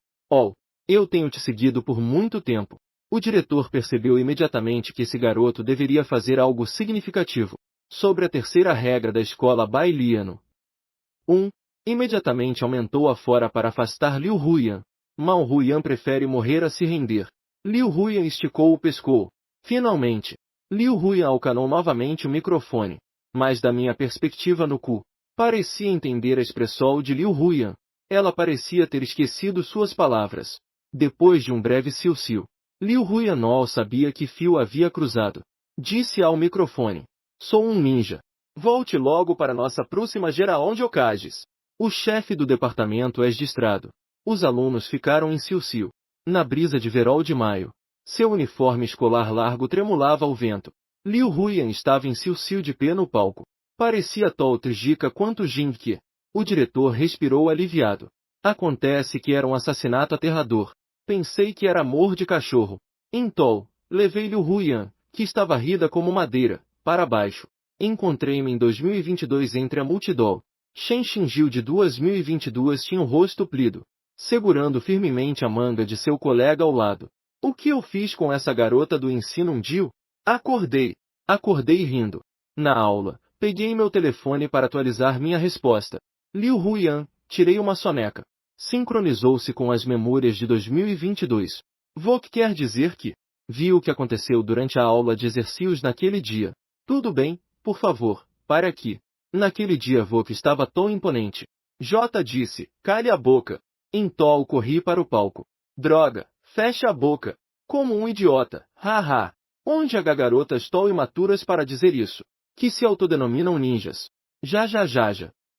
Eu tenho te seguido por muito tempo. O diretor percebeu imediatamente que esse garoto deveria fazer algo significativo. Sobre a terceira regra da escola Bailiano. 1. Imediatamente aumentou a fora para afastar Liu Huiyan. Mao Huiyan prefere morrer a se render. Liu Huiyan esticou o pescoço. Finalmente, Liu Huiyan alcanou novamente o microfone. Mas da minha perspectiva no cu, parecia entender a expressão de Liu Huiyan. Ela parecia ter esquecido suas palavras. Depois de um breve silêncio, Liu Huiyan não sabia que fio havia cruzado. Disse ao microfone: Sou um ninja. Volte logo para nossa próxima geração de Hokages. O chefe do departamento é distrado. Os alunos ficaram em silêncio. Na brisa de verão de maio, seu uniforme escolar largo tremulava ao vento. Liu Huiyan estava em silêncio de pé no palco. Parecia tão trígica quanto Jing. O diretor respirou aliviado. Acontece que era um assassinato aterrador. Pensei que era amor de cachorro. Então, levei Liu Huiyan, que estava rida como madeira, para baixo. Encontrei-me em 2022 entre a multidão. Shen Xinjiu de 2022 tinha o rosto plido, segurando firmemente a manga de seu colega ao lado. O que eu fiz com essa garota do ensino Jiu? Acordei rindo. Na aula, peguei meu telefone para atualizar minha resposta. Liu Huiyan, tirei uma soneca. Sincronizou-se com as memórias de 2022. Vok quer dizer que viu o que aconteceu durante a aula de exercícios naquele dia. Tudo bem, por favor, pare aqui. Naquele dia Vok estava tão imponente. J disse: cale a boca. Então corri para o palco. Droga, fecha a boca. Como um idiota, haha. Onde há garotas tão imaturas para dizer isso? Que se autodenominam ninjas. Já.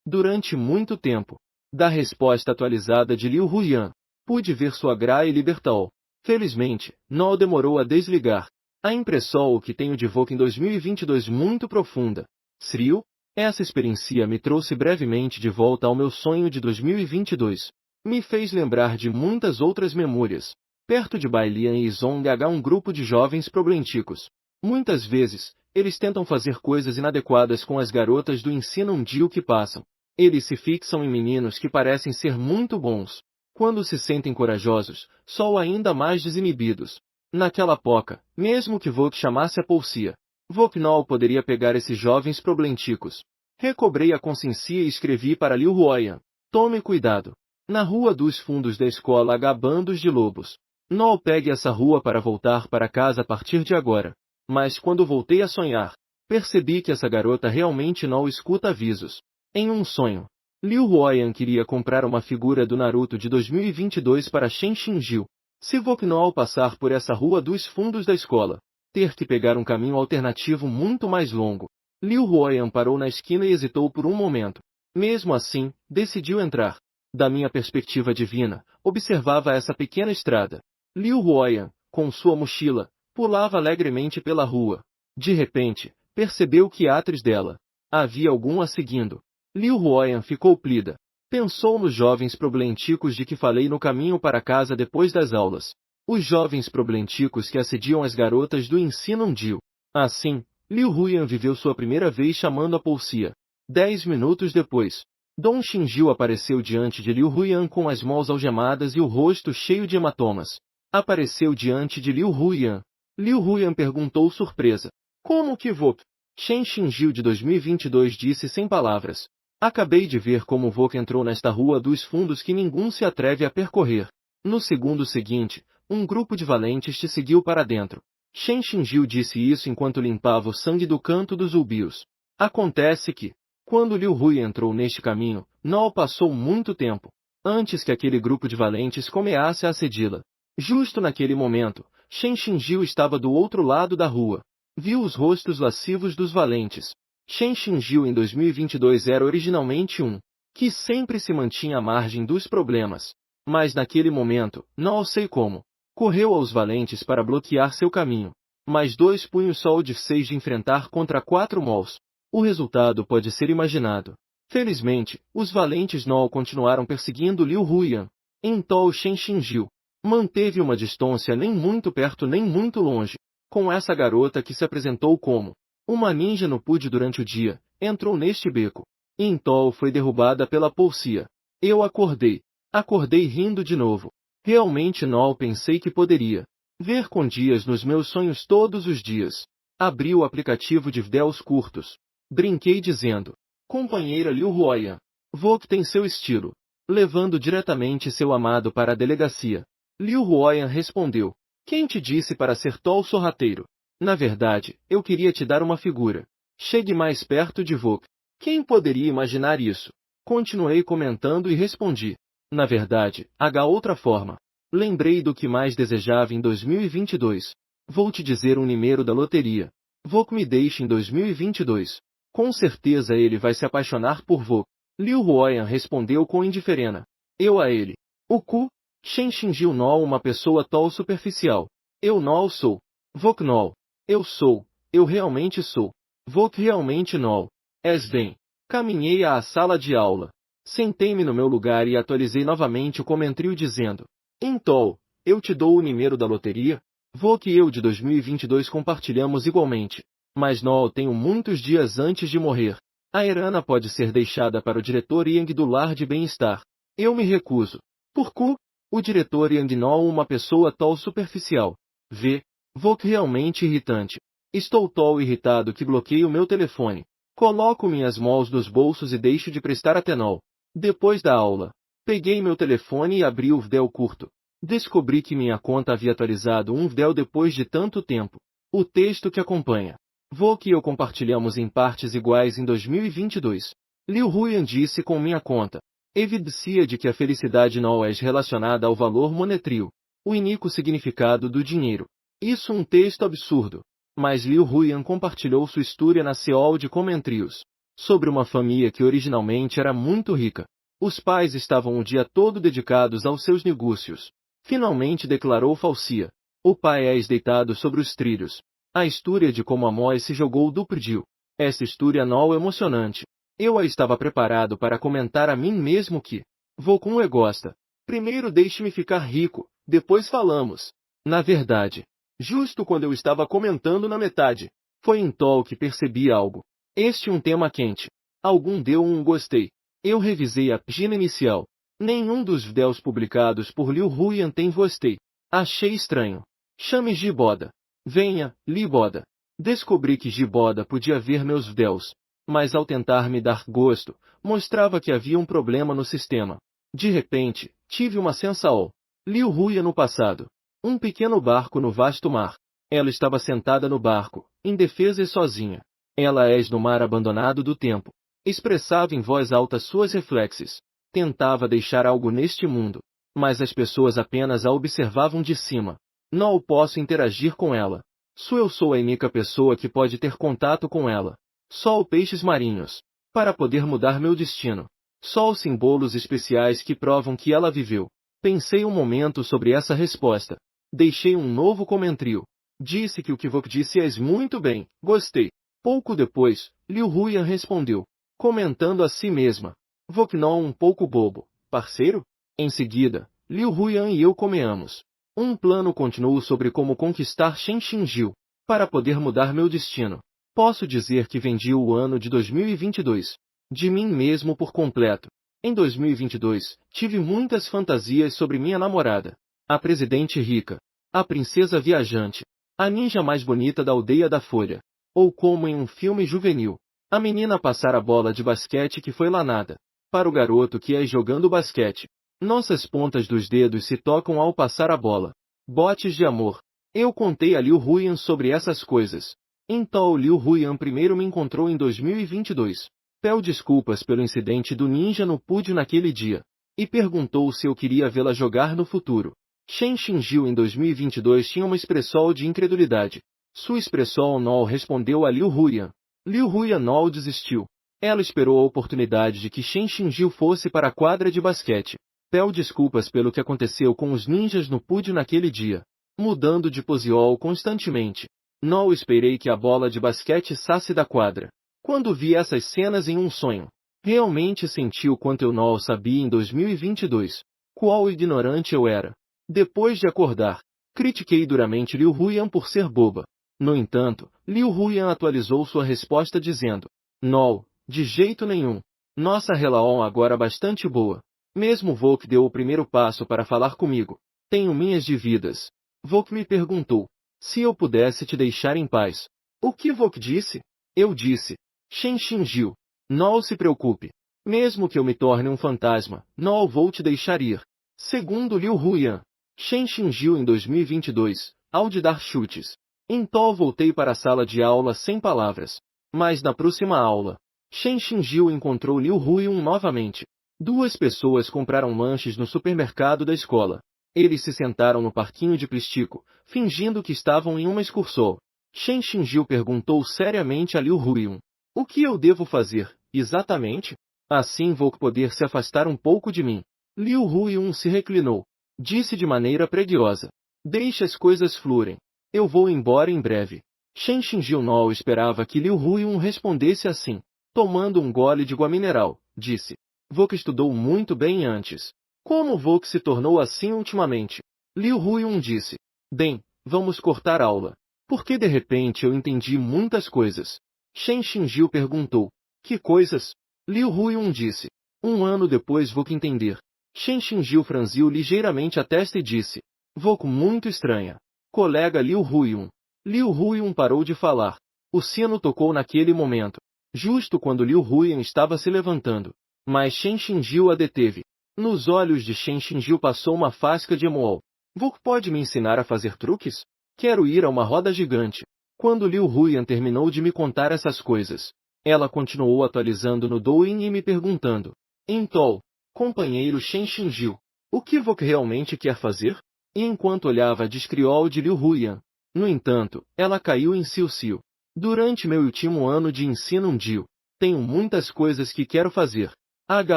Durante muito tempo. Da resposta atualizada de Liu Huiyan, pude ver sua graça e libertação. Felizmente, não demorou a desligar. A impressão que tenho de Vok em 2022 muito profunda. Sriu? Essa experiência me trouxe brevemente de volta ao meu sonho de 2022. Me fez lembrar de muitas outras memórias. Perto de Bailian e Zong há um grupo de jovens problemáticos. Muitas vezes, eles tentam fazer coisas inadequadas com as garotas do ensino Jiu que passam. Eles se fixam em meninos que parecem ser muito bons. Quando se sentem corajosos, são ainda mais desinibidos. Naquela época, mesmo que Vok chamasse a polícia, Vok não poderia pegar esses jovens problemáticos. Recobrei a consciência e escrevi para Liu Huiyan: tome cuidado. Na rua dos fundos da escola há bandos de lobos. Não pegue essa rua para voltar para casa a partir de agora. Mas quando voltei a sonhar, percebi que essa garota realmente não escuta avisos. Em um sonho, Liu Huiyan queria comprar uma figura do Naruto de 2022 para Shen Xinjiu. Se Vok não passar por essa rua dos fundos da escola, ter que pegar um caminho alternativo muito mais longo. Liu Huiyan parou na esquina e hesitou por um momento. Mesmo assim, decidiu entrar. Da minha perspectiva divina, observava essa pequena estrada. Liu Huiyan, com sua mochila, pulava alegremente pela rua. De repente, percebeu que atrás dela havia algum a seguindo. Liu Huiyan ficou plida. Pensou nos jovens problemáticos de que falei no caminho para casa depois das aulas. Os jovens problemáticos que assediam as garotas do ensino Jiu. Assim, Liu Huiyan viveu sua primeira vez chamando a polícia. 10 minutos depois, Dong Xinjiu apareceu diante de Liu Huiyan com as mãos algemadas e o rosto cheio de hematomas. Apareceu diante de Liu Huiyan. Liu Huiyan perguntou surpresa: como que Vok? Shen Xinjiu de 2022 disse sem palavras: acabei de ver como Vok entrou nesta rua dos fundos que ninguém se atreve a percorrer. No segundo seguinte, um grupo de valentes te seguiu para dentro. Shen Xinjiu disse isso enquanto limpava o sangue do canto dos ulbios. Acontece que, quando Liu Hui entrou neste caminho, não passou muito tempo antes que aquele grupo de valentes começasse a assedi-la. Justo naquele momento, Shen Xinjiu estava do outro lado da rua. Viu os rostos lascivos dos valentes. Shen Xinjiu em 2022 era originalmente um que sempre se mantinha à margem dos problemas. Mas naquele momento, não sei como, correu aos valentes para bloquear seu caminho. Mas 2 punhos só de 6 de enfrentar contra 4 mols. O resultado pode ser imaginado. Felizmente, os valentes Nol continuaram perseguindo Liu Huyan. Então Shen Xinjiu manteve uma distância nem muito perto nem muito longe. Com essa garota que se apresentou como uma ninja no PUD durante o dia, entrou neste beco. Então foi derrubada pela polícia. Eu acordei. Acordei rindo de novo. Realmente não pensei que poderia ver com dias nos meus sonhos todos os dias. Abri o aplicativo de vídeos curtos. Brinquei dizendo: companheira Liu Huyan, Vok tem seu estilo. Levando diretamente seu amado para a delegacia. Liu Huyan respondeu: quem te disse para ser tão sorrateiro? Na verdade, eu queria te dar uma figura. Chegue mais perto de Vok. Quem poderia imaginar isso? Continuei comentando e respondi: na verdade, há outra forma. Lembrei do que mais desejava em 2022. Vou te dizer um número da loteria. Vok me deixe em 2022. Com certeza ele vai se apaixonar por Vok. Liu Huyan respondeu com indiferença. Eu a ele. O cu? Shen Xinjiu não uma pessoa tão superficial. Eu não sou. Vok não. Eu sou. Eu realmente sou. Vok realmente não. És bem. Caminhei à sala de aula. Sentei-me no meu lugar e atualizei novamente o comentário dizendo: então, eu te dou o número da loteria? Vok e eu de 2022 compartilhamos igualmente. Mas não tenho muitos dias antes de morrer. A herança pode ser deixada para o diretor Yang do lar de bem-estar. Eu me recuso. Por cu? O diretor Yang não uma pessoa tão superficial. Vê. Vok realmente irritante. Estou tão irritado que bloqueio meu telefone. Coloco minhas mãos nos bolsos e deixo de prestar atenção. Depois da aula, peguei meu telefone e abri o vídeo curto. Descobri que minha conta havia atualizado um vídeo depois de tanto tempo. O texto que acompanha. Vok e eu compartilhamos em partes iguais em 2022. Liu Huyan disse com minha conta. Evidencia de que a felicidade não é relacionada ao valor monetário. O único significado do dinheiro. Isso um texto absurdo. Mas Liu Huyan compartilhou sua história na Seol de comentários. Sobre uma família que originalmente era muito rica. Os pais estavam o dia todo dedicados aos seus negócios. Finalmente declarou falsia. O pai é deitado sobre os trilhos. A história de como a mãe se jogou do prédio. Essa história não é emocionante. Eu estava preparado para comentar a mim mesmo que vou com o gosta. Primeiro deixe-me ficar rico, depois falamos. Na verdade, justo quando eu estava comentando na metade, foi então que percebi algo. Este um tema quente. Algum deu um gostei. Eu revisei a página inicial. Nenhum dos vídeos publicados por Liu Huyan tem gostei. Achei estranho. Chame Giboda. Venha, Liboda. Descobri que Giboda podia ver meus vídeos. Mas ao tentar me dar gosto, mostrava que havia um problema no sistema. De repente, tive uma sensação. Liu Huyan no passado. Um pequeno barco no vasto mar. Ela estava sentada no barco, indefesa e sozinha. Ela é no mar abandonado do tempo. Expressava em voz alta suas reflexes. Tentava deixar algo neste mundo. Mas as pessoas apenas a observavam de cima. Não posso interagir com ela. Eu sou a única pessoa que pode ter contato com ela. Só peixes marinhos. Para poder mudar meu destino. Só os símbolos especiais que provam que ela viveu. Pensei um momento sobre essa resposta. Deixei um novo comentário. Disse que o que Vok disse é muito bem, gostei. Pouco depois, Liu Huyan respondeu, comentando a si mesma. Vok não um pouco bobo, parceiro? Em seguida, Liu Huyan e eu comeamos. Um plano continuou sobre como conquistar Shen Xinjiu, para poder mudar meu destino. Posso dizer que vendi o ano de 2022. De mim mesmo por completo. Em 2022, tive muitas fantasias sobre minha namorada. A presidente rica. A princesa viajante. A ninja mais bonita da aldeia da Folha. Ou como em um filme juvenil. A menina passar a bola de basquete que foi lanada. Para o garoto que é jogando basquete. Nossas pontas dos dedos se tocam ao passar a bola. Botes de amor. Eu contei a Liu Huyan sobre essas coisas. Então Liu Huiyan primeiro me encontrou em 2022. Peço desculpas pelo incidente do ninja no pódio naquele dia. E perguntou se eu queria vê-la jogar no futuro. Shen Xinjiu em 2022 tinha uma expressão de incredulidade. Sua expressão não respondeu a Liu Huiyan. Liu Huiyan não desistiu. Ela esperou a oportunidade de que Shen Xinjiu fosse para a quadra de basquete. Peço desculpas pelo que aconteceu com os ninjas no pódio naquele dia. Mudando de posição constantemente. Não esperei que a bola de basquete saísse da quadra. Quando vi essas cenas em um sonho, realmente senti o quanto eu não sabia em 2022. Qual ignorante eu era. Depois de acordar, critiquei duramente Liu Huiyan por ser boba. No entanto, Liu Huiyan atualizou sua resposta dizendo: não, de jeito nenhum. Nossa relação agora é bastante boa. Mesmo Vok deu o primeiro passo para falar comigo. Tenho minhas dívidas. Vok me perguntou se eu pudesse te deixar em paz. O que Vok disse? Eu disse: Shen Xinjiu, não se preocupe. Mesmo que eu me torne um fantasma, não vou te deixar ir. Segundo Liu Huiyan, Shen Xinjiu em 2022, ao de dar chutes. Então voltei para a sala de aula sem palavras. Mas na próxima aula, Shen Xinjiu encontrou Liu Huiyan novamente. Duas pessoas compraram lanches no supermercado da escola. Eles se sentaram no parquinho de plástico, fingindo que estavam em uma excursão. Shen Xinjiu perguntou seriamente a Liu Huiyan: o que eu devo fazer, exatamente? Assim vou poder se afastar um pouco de mim. Liu Huiyan se reclinou. Disse de maneira preguiçosa: deixe as coisas fluírem. Eu vou embora em breve. Shen Xinjiu não esperava que Liu Huiyan respondesse assim. Tomando um gole de água mineral, disse: Vok estudou muito bem antes. Como Vok se tornou assim ultimamente? Liu Huiyan disse: bem, vamos cortar aula. Porque de repente eu entendi muitas coisas. Shen Xinjiu perguntou: que coisas? Liu Huiyan disse: um ano depois Vok entender. Shen Xinjiu franziu ligeiramente a testa e disse: Vok muito estranha. Colega Liu Huiyan. Liu Huiyan parou de falar. O sino tocou naquele momento, justo quando Liu Huiyan estava se levantando. Mas Shen Xinjiu a deteve. Nos olhos de Shen Xinjiu passou uma fasca de emoção. Vok pode me ensinar a fazer truques? Quero ir a uma roda gigante. Quando Liu Huiyan terminou de me contar essas coisas, ela continuou atualizando no Douyin e me perguntando: então, companheiro Shen Xinjiu, o que Vok realmente quer fazer? E enquanto olhava a descriol de Liu Huiyan, no entanto, ela caiu em cio-cio. Durante meu último ano de ensino Dio, tenho muitas coisas que quero fazer. Há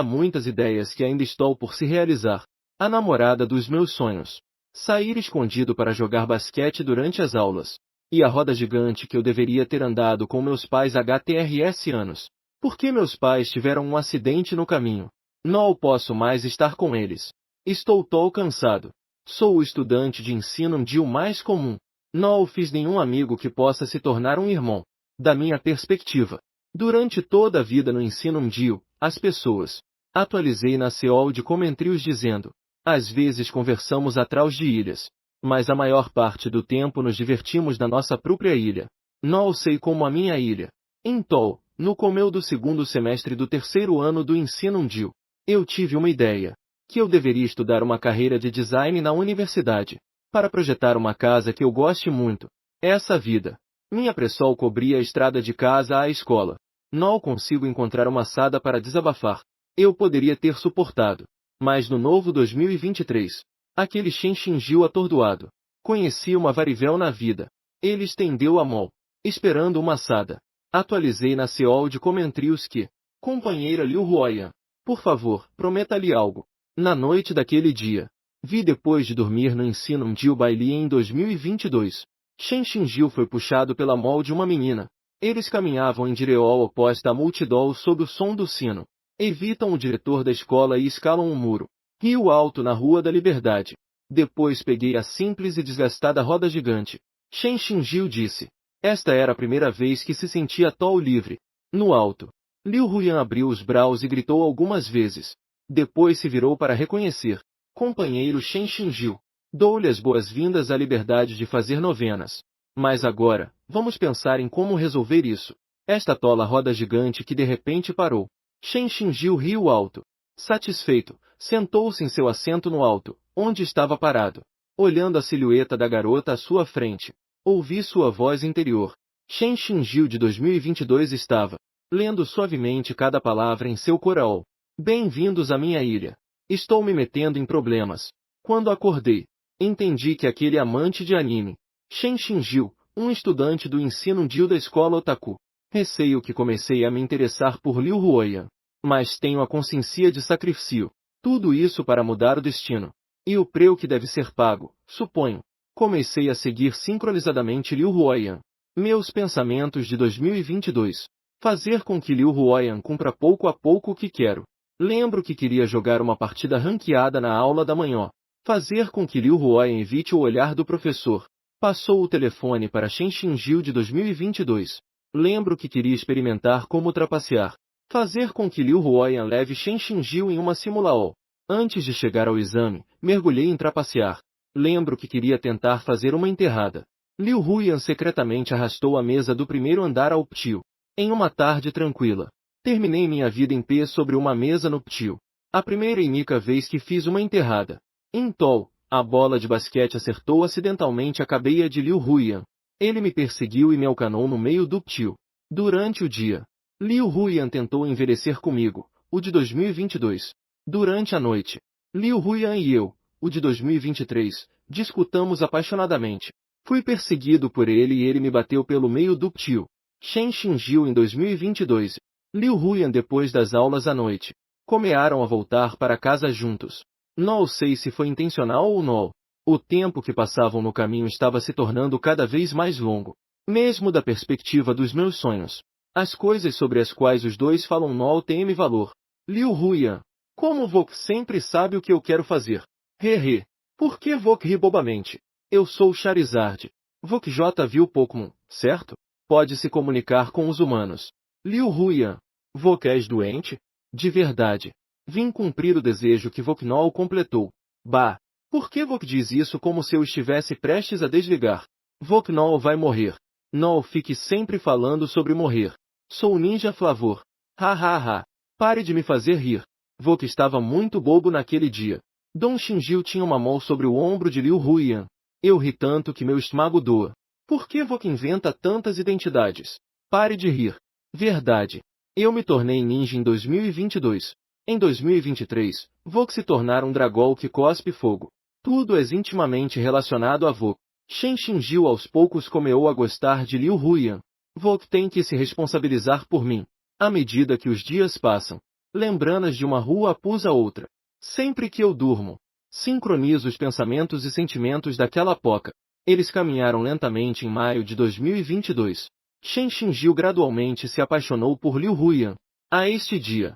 muitas ideias que ainda estou por se realizar. A namorada dos meus sonhos. Sair escondido para jogar basquete durante as aulas. E a roda gigante que eu deveria ter andado com meus pais HTRS anos. Porque meus pais tiveram um acidente no caminho. Não posso mais estar com eles. Estou tão cansado. Sou o estudante de ensino Dio mais comum. Não fiz nenhum amigo que possa se tornar um irmão. Da minha perspectiva. Durante toda a vida no ensino Dio, as pessoas. Atualizei na Seol de comentários dizendo: às vezes conversamos atrás de ilhas. Mas a maior parte do tempo nos divertimos na nossa própria ilha. Não sei como a minha ilha. Então, no começo do segundo semestre do terceiro ano do ensino Dio, eu tive uma ideia. Que eu deveria estudar uma carreira de design na universidade. Para projetar uma casa que eu goste muito. Essa vida. Minha pressão cobria a estrada de casa à escola. Não consigo encontrar uma sada para desabafar. Eu poderia ter suportado. Mas no novo 2023, aquele Shen Xinjiu atordoado. Conheci uma varivel na vida. Ele estendeu a mão, esperando uma sada. Atualizei na Seol de comentários que: companheira Liu Huiyan, por favor, prometa-lhe algo. Na noite daquele dia, vi depois de dormir no ensino Dio Baili em 2022. Shen Xinjiu foi puxado pela mão de uma menina. Eles caminhavam em direção oposta à multidão sob o som do sino. Evitam o diretor da escola e escalam um muro. Rio alto na Rua da Liberdade. Depois peguei a simples e desgastada roda gigante. Shen Xinjiu disse. Esta era a primeira vez que se sentia tão livre. No alto. Liu Huiyan abriu os braços e gritou algumas vezes. Depois se virou para reconhecer. Companheiro Shen Xinjiu. Dou-lhe as boas-vindas à liberdade de fazer novenas. Mas agora, vamos pensar em como resolver isso. Esta tola roda gigante que de repente parou. Shen Xinjiu riu alto. Satisfeito, sentou-se em seu assento no alto, onde estava parado. Olhando a silhueta da garota à sua frente. Ouvi sua voz interior. Shen Xingjiu de 2022 estava lendo suavemente cada palavra em seu coraol. Bem-vindos à minha ilha. Estou me metendo em problemas. Quando acordei, entendi que aquele amante de anime, Shen Xingjiu, um estudante do ensino Dio da escola Otaku. Receio que comecei a me interessar por Liu Huoyan. Mas tenho a consciência de sacrifício. Tudo isso para mudar o destino. E o preu que deve ser pago, suponho. Comecei a seguir sincronizadamente Liu Huoyan. Meus pensamentos de 2022. Fazer com que Liu Huoyan cumpra pouco a pouco o que quero. Lembro que queria jogar uma partida ranqueada na aula da manhã. Fazer com que Liu Huoyan evite o olhar do professor. Passou o telefone para Shen Xingjiu de 2022. Lembro que queria experimentar como trapacear. Fazer com que Liu Huoyan leve Shen Xingjiu em uma simulaol. Antes de chegar ao exame, mergulhei em trapacear. Lembro que queria tentar fazer uma enterrada. Liu Huoyan secretamente arrastou a mesa do primeiro andar ao ptio. Em uma tarde tranquila. Terminei minha vida em pé sobre uma mesa no ptio. A primeira e única vez que fiz uma enterrada. Em Tol, a bola de basquete acertou acidentalmente a cabeça de Liu Huoyan. Ele me perseguiu e me alcanou no meio do ptio. Durante o dia, Liu Huoyan tentou envelhecer comigo, o de 2022. Durante a noite, Liu Huoyan e eu, o de 2023, discutamos apaixonadamente. Fui perseguido por ele e ele me bateu pelo meio do ptio. Shen Xingjiu em 2022. Liu Huoyan depois das aulas à noite. Comearam a voltar para casa juntos. Não sei se foi intencional ou não. O tempo que passavam no caminho estava se tornando cada vez mais longo. Mesmo da perspectiva dos meus sonhos. As coisas sobre as quais os dois falam não têm valor. Liu Huoyan. Como Vok sempre sabe o que eu quero fazer. Hehe. Por que Vok ri bobamente? Eu sou Charizard. Vok J viu Pokémon, certo? Pode se comunicar com os humanos. Liu Huoyan. Vok és doente? De verdade. Vim cumprir o desejo que Voknol completou. Bah! Por que Vok diz isso como se eu estivesse prestes a desligar? Voknol vai morrer. Não fique sempre falando sobre morrer. Sou Ninja Flavor. Ha ha ha. Pare de me fazer rir. Vok estava muito bobo naquele dia. Dong Xingjiu tinha uma mão sobre o ombro de Liu Huoyan. Eu ri tanto que meu estômago doa. Por que Vok inventa tantas identidades? Pare de rir. Verdade. Eu me tornei ninja em 2022. Em 2023, Vok se tornar um dragão que cospe fogo. Tudo é intimamente relacionado a Vok. Shen Xingjiu aos poucos começou a gostar de Liu Huoyan. Vok tem que se responsabilizar por mim. À medida que os dias passam, lembranas de uma rua após a outra. Sempre que eu durmo, sincronizo os pensamentos e sentimentos daquela poca. Eles caminharam lentamente em maio de 2022. Shen Xingjiu gradualmente se apaixonou por Liu Huoyan. A este dia,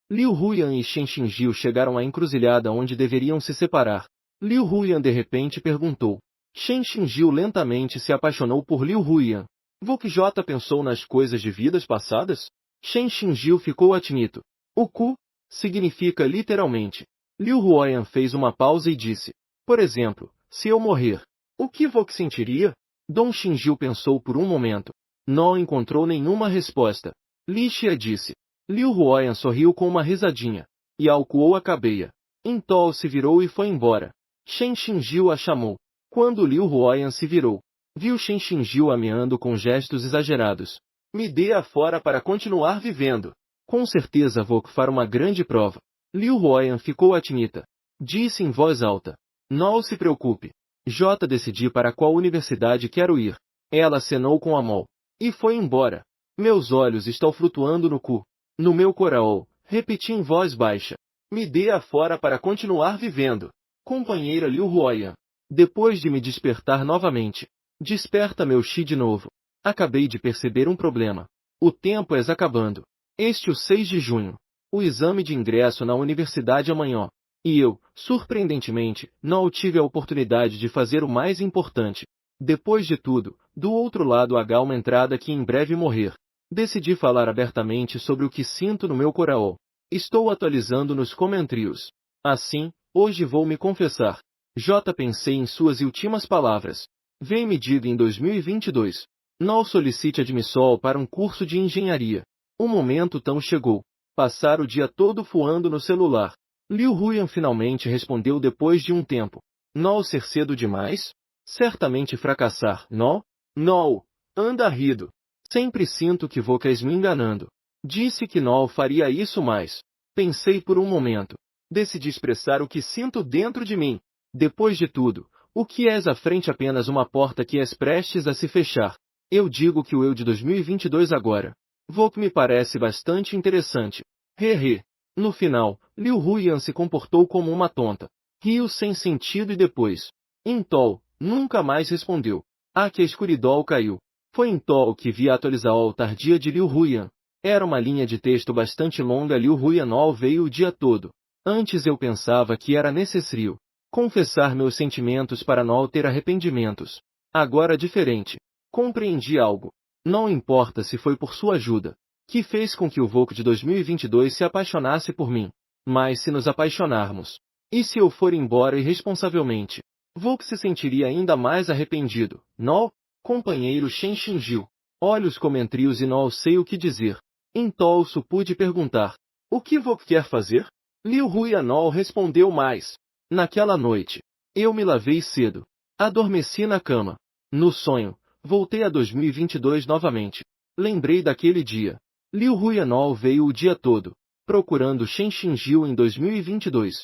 Liu Huoyan e Shen Xingjiu chegaram à encruzilhada onde deveriam se separar. Liu Huoyan de repente perguntou. Shen Xingjiu lentamente se apaixonou por Liu Huoyan. Vok J pensou nas coisas de vidas passadas? Shen Xingjiu ficou atinito. O Ku significa literalmente. Liu Huoyan fez uma pausa e disse. Por exemplo, se eu morrer, o que Vok sentiria? Dong Xingjiu pensou por um momento. Não encontrou nenhuma resposta. Li Xia disse. Liu Huoyan sorriu com uma risadinha. E alcoou a cabeça. Então se virou e foi embora. Shen Xingjiu a chamou. Quando Liu Huoyan se virou, viu Shen Xingjiu ameando com gestos exagerados. Me dê afora para continuar vivendo. Com certeza vou far uma grande prova. Liu Huoyan ficou atinita. Disse em voz alta. Não se preocupe. J decidi para qual universidade quero ir. Ela acenou com a mão. E foi embora. Meus olhos estão flutuando no cu. No meu coração, repeti em voz baixa. Me dê afora para continuar vivendo. Companheira Liu Huoyan. Depois de me despertar novamente. Desperta meu chi de novo. Acabei de perceber um problema. O tempo é acabando. Este o 6 de junho. O exame de ingresso na universidade amanhã. E eu, surpreendentemente, não tive a oportunidade de fazer o mais importante. Depois de tudo, do outro lado há uma entrada que em breve morrer. Decidi falar abertamente sobre o que sinto no meu coração. Estou atualizando nos comentários. Assim, hoje vou me confessar. J pensei em suas últimas palavras. Vem me diga em 2022. Não solicite admissão para um curso de engenharia. O momento tão chegou. Passar o dia todo voando no celular. Liu Huoyan finalmente respondeu depois de um tempo. Não ser cedo demais? Certamente fracassar, não? Não. Anda rido. Sempre sinto que vocês me enganando. Disse que não faria isso mais. Pensei por um momento. Decidi expressar o que sinto dentro de mim. Depois de tudo, o que és à frente apenas uma porta que és prestes a se fechar. Eu digo que o eu de 2022 agora. Vogue me parece bastante interessante. He. No final, Liu Huyan se comportou como uma tonta. Riu sem sentido e depois. Intol, nunca mais respondeu. Que a escuridão caiu. Foi Intol que vi a atualização tardia de Liu Huyan. Era uma linha de texto bastante longa. Liu Huyan veio o dia todo. Antes eu pensava que era necessário confessar meus sentimentos para não ter arrependimentos. Agora diferente. Compreendi algo. Não importa se foi por sua ajuda, que fez com que o Vogue de 2022 se apaixonasse por mim. Mas se nos apaixonarmos, e se eu for embora irresponsavelmente, Vogue se sentiria ainda mais arrependido. Não? Companheiro Shen Xinjiu. Olha os comentários e não sei o que dizer. Então só pude perguntar. O que Vogue quer fazer? Liu Huyan respondeu mais. Naquela noite, eu me lavei cedo. Adormeci na cama. No sonho, voltei a 2022 novamente. Lembrei daquele dia. Liu Huyan veio o dia todo, procurando Shen Xinjiu em 2022.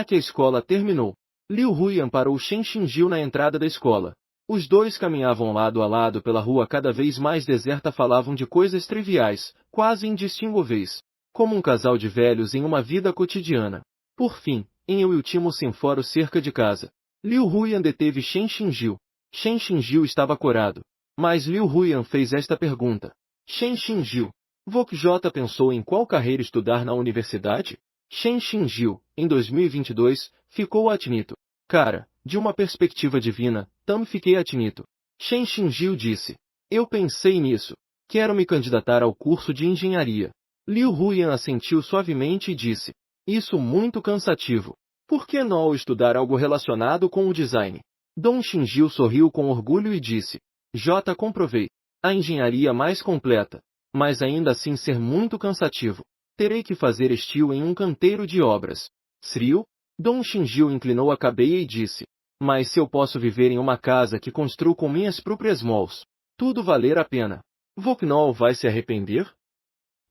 Que a escola terminou. Liu Huyan parou Shen Xinjiu na entrada da escola. Os dois caminhavam lado a lado pela rua cada vez mais deserta, falavam de coisas triviais, quase indistinguíveis, como um casal de velhos em uma vida cotidiana. Por fim, em eu e o Timo Sinforo cerca de casa, Liu Huyan deteve Shen Xinjiu. Shen Xinjiu estava corado. Mas Liu Huyan fez esta pergunta. Shen Xinjiu, Vogue J pensou em qual carreira estudar na universidade? Shen Xinjiu, em 2022, ficou atinito. Cara, de uma perspectiva divina, fiquei atinito. Shen Xinjiu disse. Eu pensei nisso. Quero me candidatar ao curso de engenharia. Liu Huyan assentiu suavemente e disse. Isso muito cansativo. Por que não estudar algo relacionado com o design? Dong Xinjiu sorriu com orgulho e disse. Comprovei. A engenharia mais completa. Mas ainda assim ser muito cansativo. Terei que fazer estilo em um canteiro de obras. Srio? Dong Xinjiu inclinou a cabeça e disse. Mas se eu posso viver em uma casa que construo com minhas próprias mãos, tudo valer a pena. Vogue não vai se arrepender?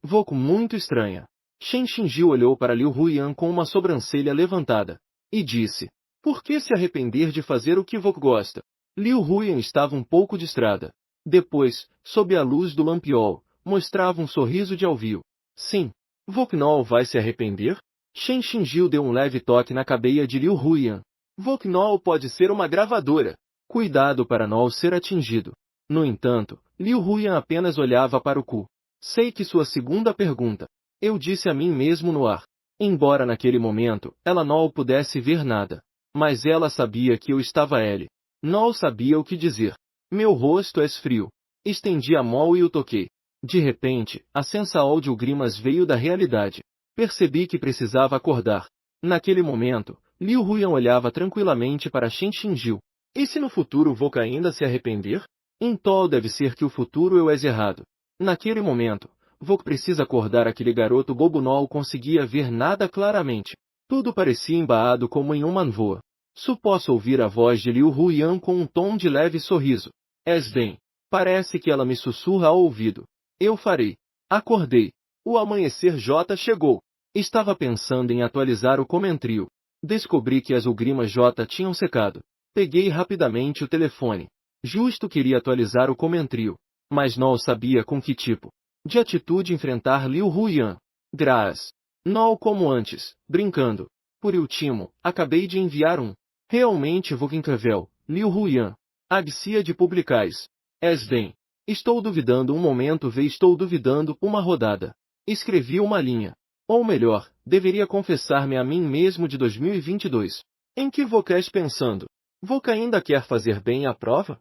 Vogue muito estranha. Shen Xinjiu olhou para Liu Huyan com uma sobrancelha levantada, e disse. Por que se arrepender de fazer o que Vogue gosta? Liu Huyan estava um pouco distrada. Depois, sob a luz do lampião, mostrava um sorriso de alvio. Sim. Vogue não vai se arrepender? Shen Xinjiu deu um leve toque na cabeça de Liu Huyan. Vogue não pode ser uma gravadora. Cuidado para não ser atingido. No entanto, Liu Huyan apenas olhava para o cu. Sei que sua segunda pergunta. Eu disse a mim mesmo no ar. Embora naquele momento, ela não pudesse ver nada. Mas ela sabia que eu estava ele. Não sabia o que dizer. Meu rosto é frio. Estendi a mão e o toquei. De repente, a sensação de Grimas veio da realidade. Percebi que precisava acordar. Naquele momento, Liu Huyan olhava tranquilamente para Shen Xinjiu. E se no futuro Vogue ainda se arrepender? Então deve ser que o futuro eu és errado. Naquele momento, Vogue precisa acordar. Aquele garoto bobo não conseguia ver nada claramente. Tudo parecia embaado como em uma névoa. Só posso ouvir a voz de Liu Huyan com um tom de leve sorriso. És bem. Parece que ela me sussurra ao ouvido. Eu farei. Acordei. O amanhecer J chegou. Estava pensando em atualizar o comentário. Descobri que as lágrimas J tinham secado. Peguei rapidamente o telefone. Justo queria atualizar o comentário. Mas não sabia com que tipo de atitude enfrentar Liu Huyan. Graças. Não como antes, brincando. Por último, acabei de enviar um. Realmente vou incrível, Liu Huyan. Agcia de publicais. És bem. Estou duvidando um momento estou duvidando uma rodada. Escrevi uma linha. Ou melhor, deveria confessar-me a mim mesmo de 2022. Em que vocês pensando? Vogue ainda quer fazer bem a prova?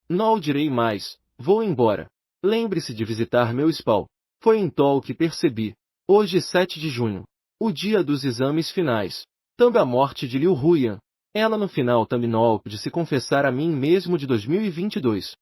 Não direi mais, vou embora. Lembre-se de visitar meu spawn. Foi então que percebi. Hoje 7 de junho. O dia dos exames finais. A morte de Liu Huyan. Ela no final não de se confessar a mim mesmo de 2022.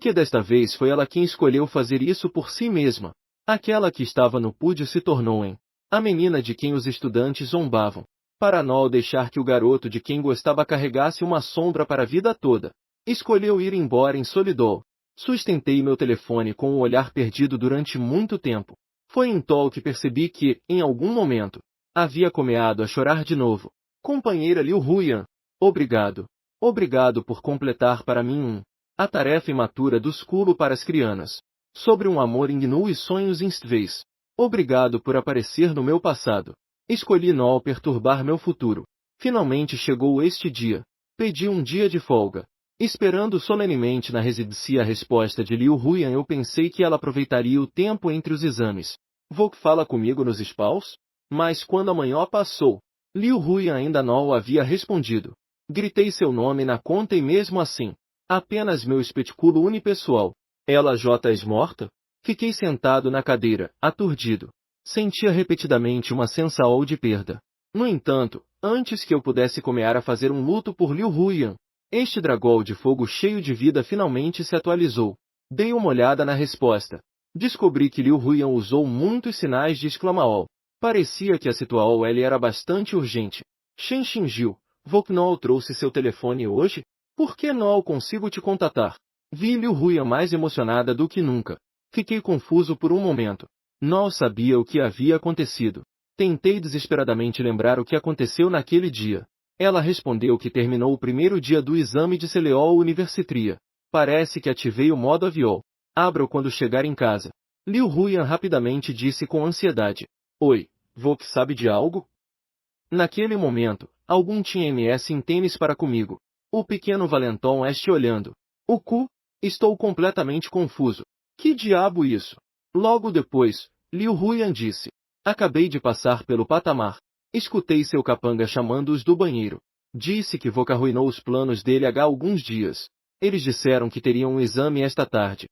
Que desta vez foi ela quem escolheu fazer isso por si mesma. Aquela que estava no pódio se tornou a menina de quem os estudantes zombavam. Para não deixar que o garoto de quem gostava carregasse uma sombra para a vida toda. Escolheu ir embora em solidão. Sustentei meu telefone com o olhar perdido durante muito tempo. Foi em Tol que percebi que, em algum momento, havia começado a chorar de novo. Companheira Liu Huyan, obrigado. Obrigado por completar para mim a tarefa imatura do esculo para as crianças. Sobre um amor ingnu e sonhos instáveis. Obrigado por aparecer no meu passado. Escolhi não perturbar meu futuro. Finalmente chegou este dia. Pedi um dia de folga. Esperando solenemente na residência a resposta de Liu Huyan, eu pensei que ela aproveitaria o tempo entre os exames. Vou que fala comigo nos spaws? Mas quando a manhã passou, Liu Huyan ainda não havia respondido. Gritei seu nome na conta e mesmo assim, apenas meu espetáculo unipessoal. Ela J. morta? Fiquei sentado na cadeira, aturdido. Sentia repetidamente uma sensação de perda. No entanto, antes que eu pudesse começar a fazer um luto por Liu Huyan, este dragão de fogo cheio de vida finalmente se atualizou. Dei uma olhada na resposta. Descobri que Liu Huyan usou muitos sinais de exclamação. Parecia que a situação era bastante urgente. Shen Xinjiu, Voknol trouxe seu telefone hoje? Por que não consigo te contatar? Vi Liu Huyan mais emocionada do que nunca. Fiquei confuso por um momento. Não sabia o que havia acontecido. Tentei desesperadamente lembrar o que aconteceu naquele dia. Ela respondeu que terminou o primeiro dia do exame de Celeol Universitria. Parece que ativei o modo avião. Abra-o quando chegar em casa. Liu Huyan rapidamente disse com ansiedade. Oi, Vok sabe de algo? Naquele momento, algum tinha MS em tênis para comigo. O pequeno Valenton este olhando. O cu? Estou completamente confuso. Que diabo isso? Logo depois, Liu Huyan disse. Acabei de passar pelo patamar. Escutei seu capanga chamando-os do banheiro. Disse que Vok arruinou os planos dele há alguns dias. Eles disseram que teriam um exame esta tarde.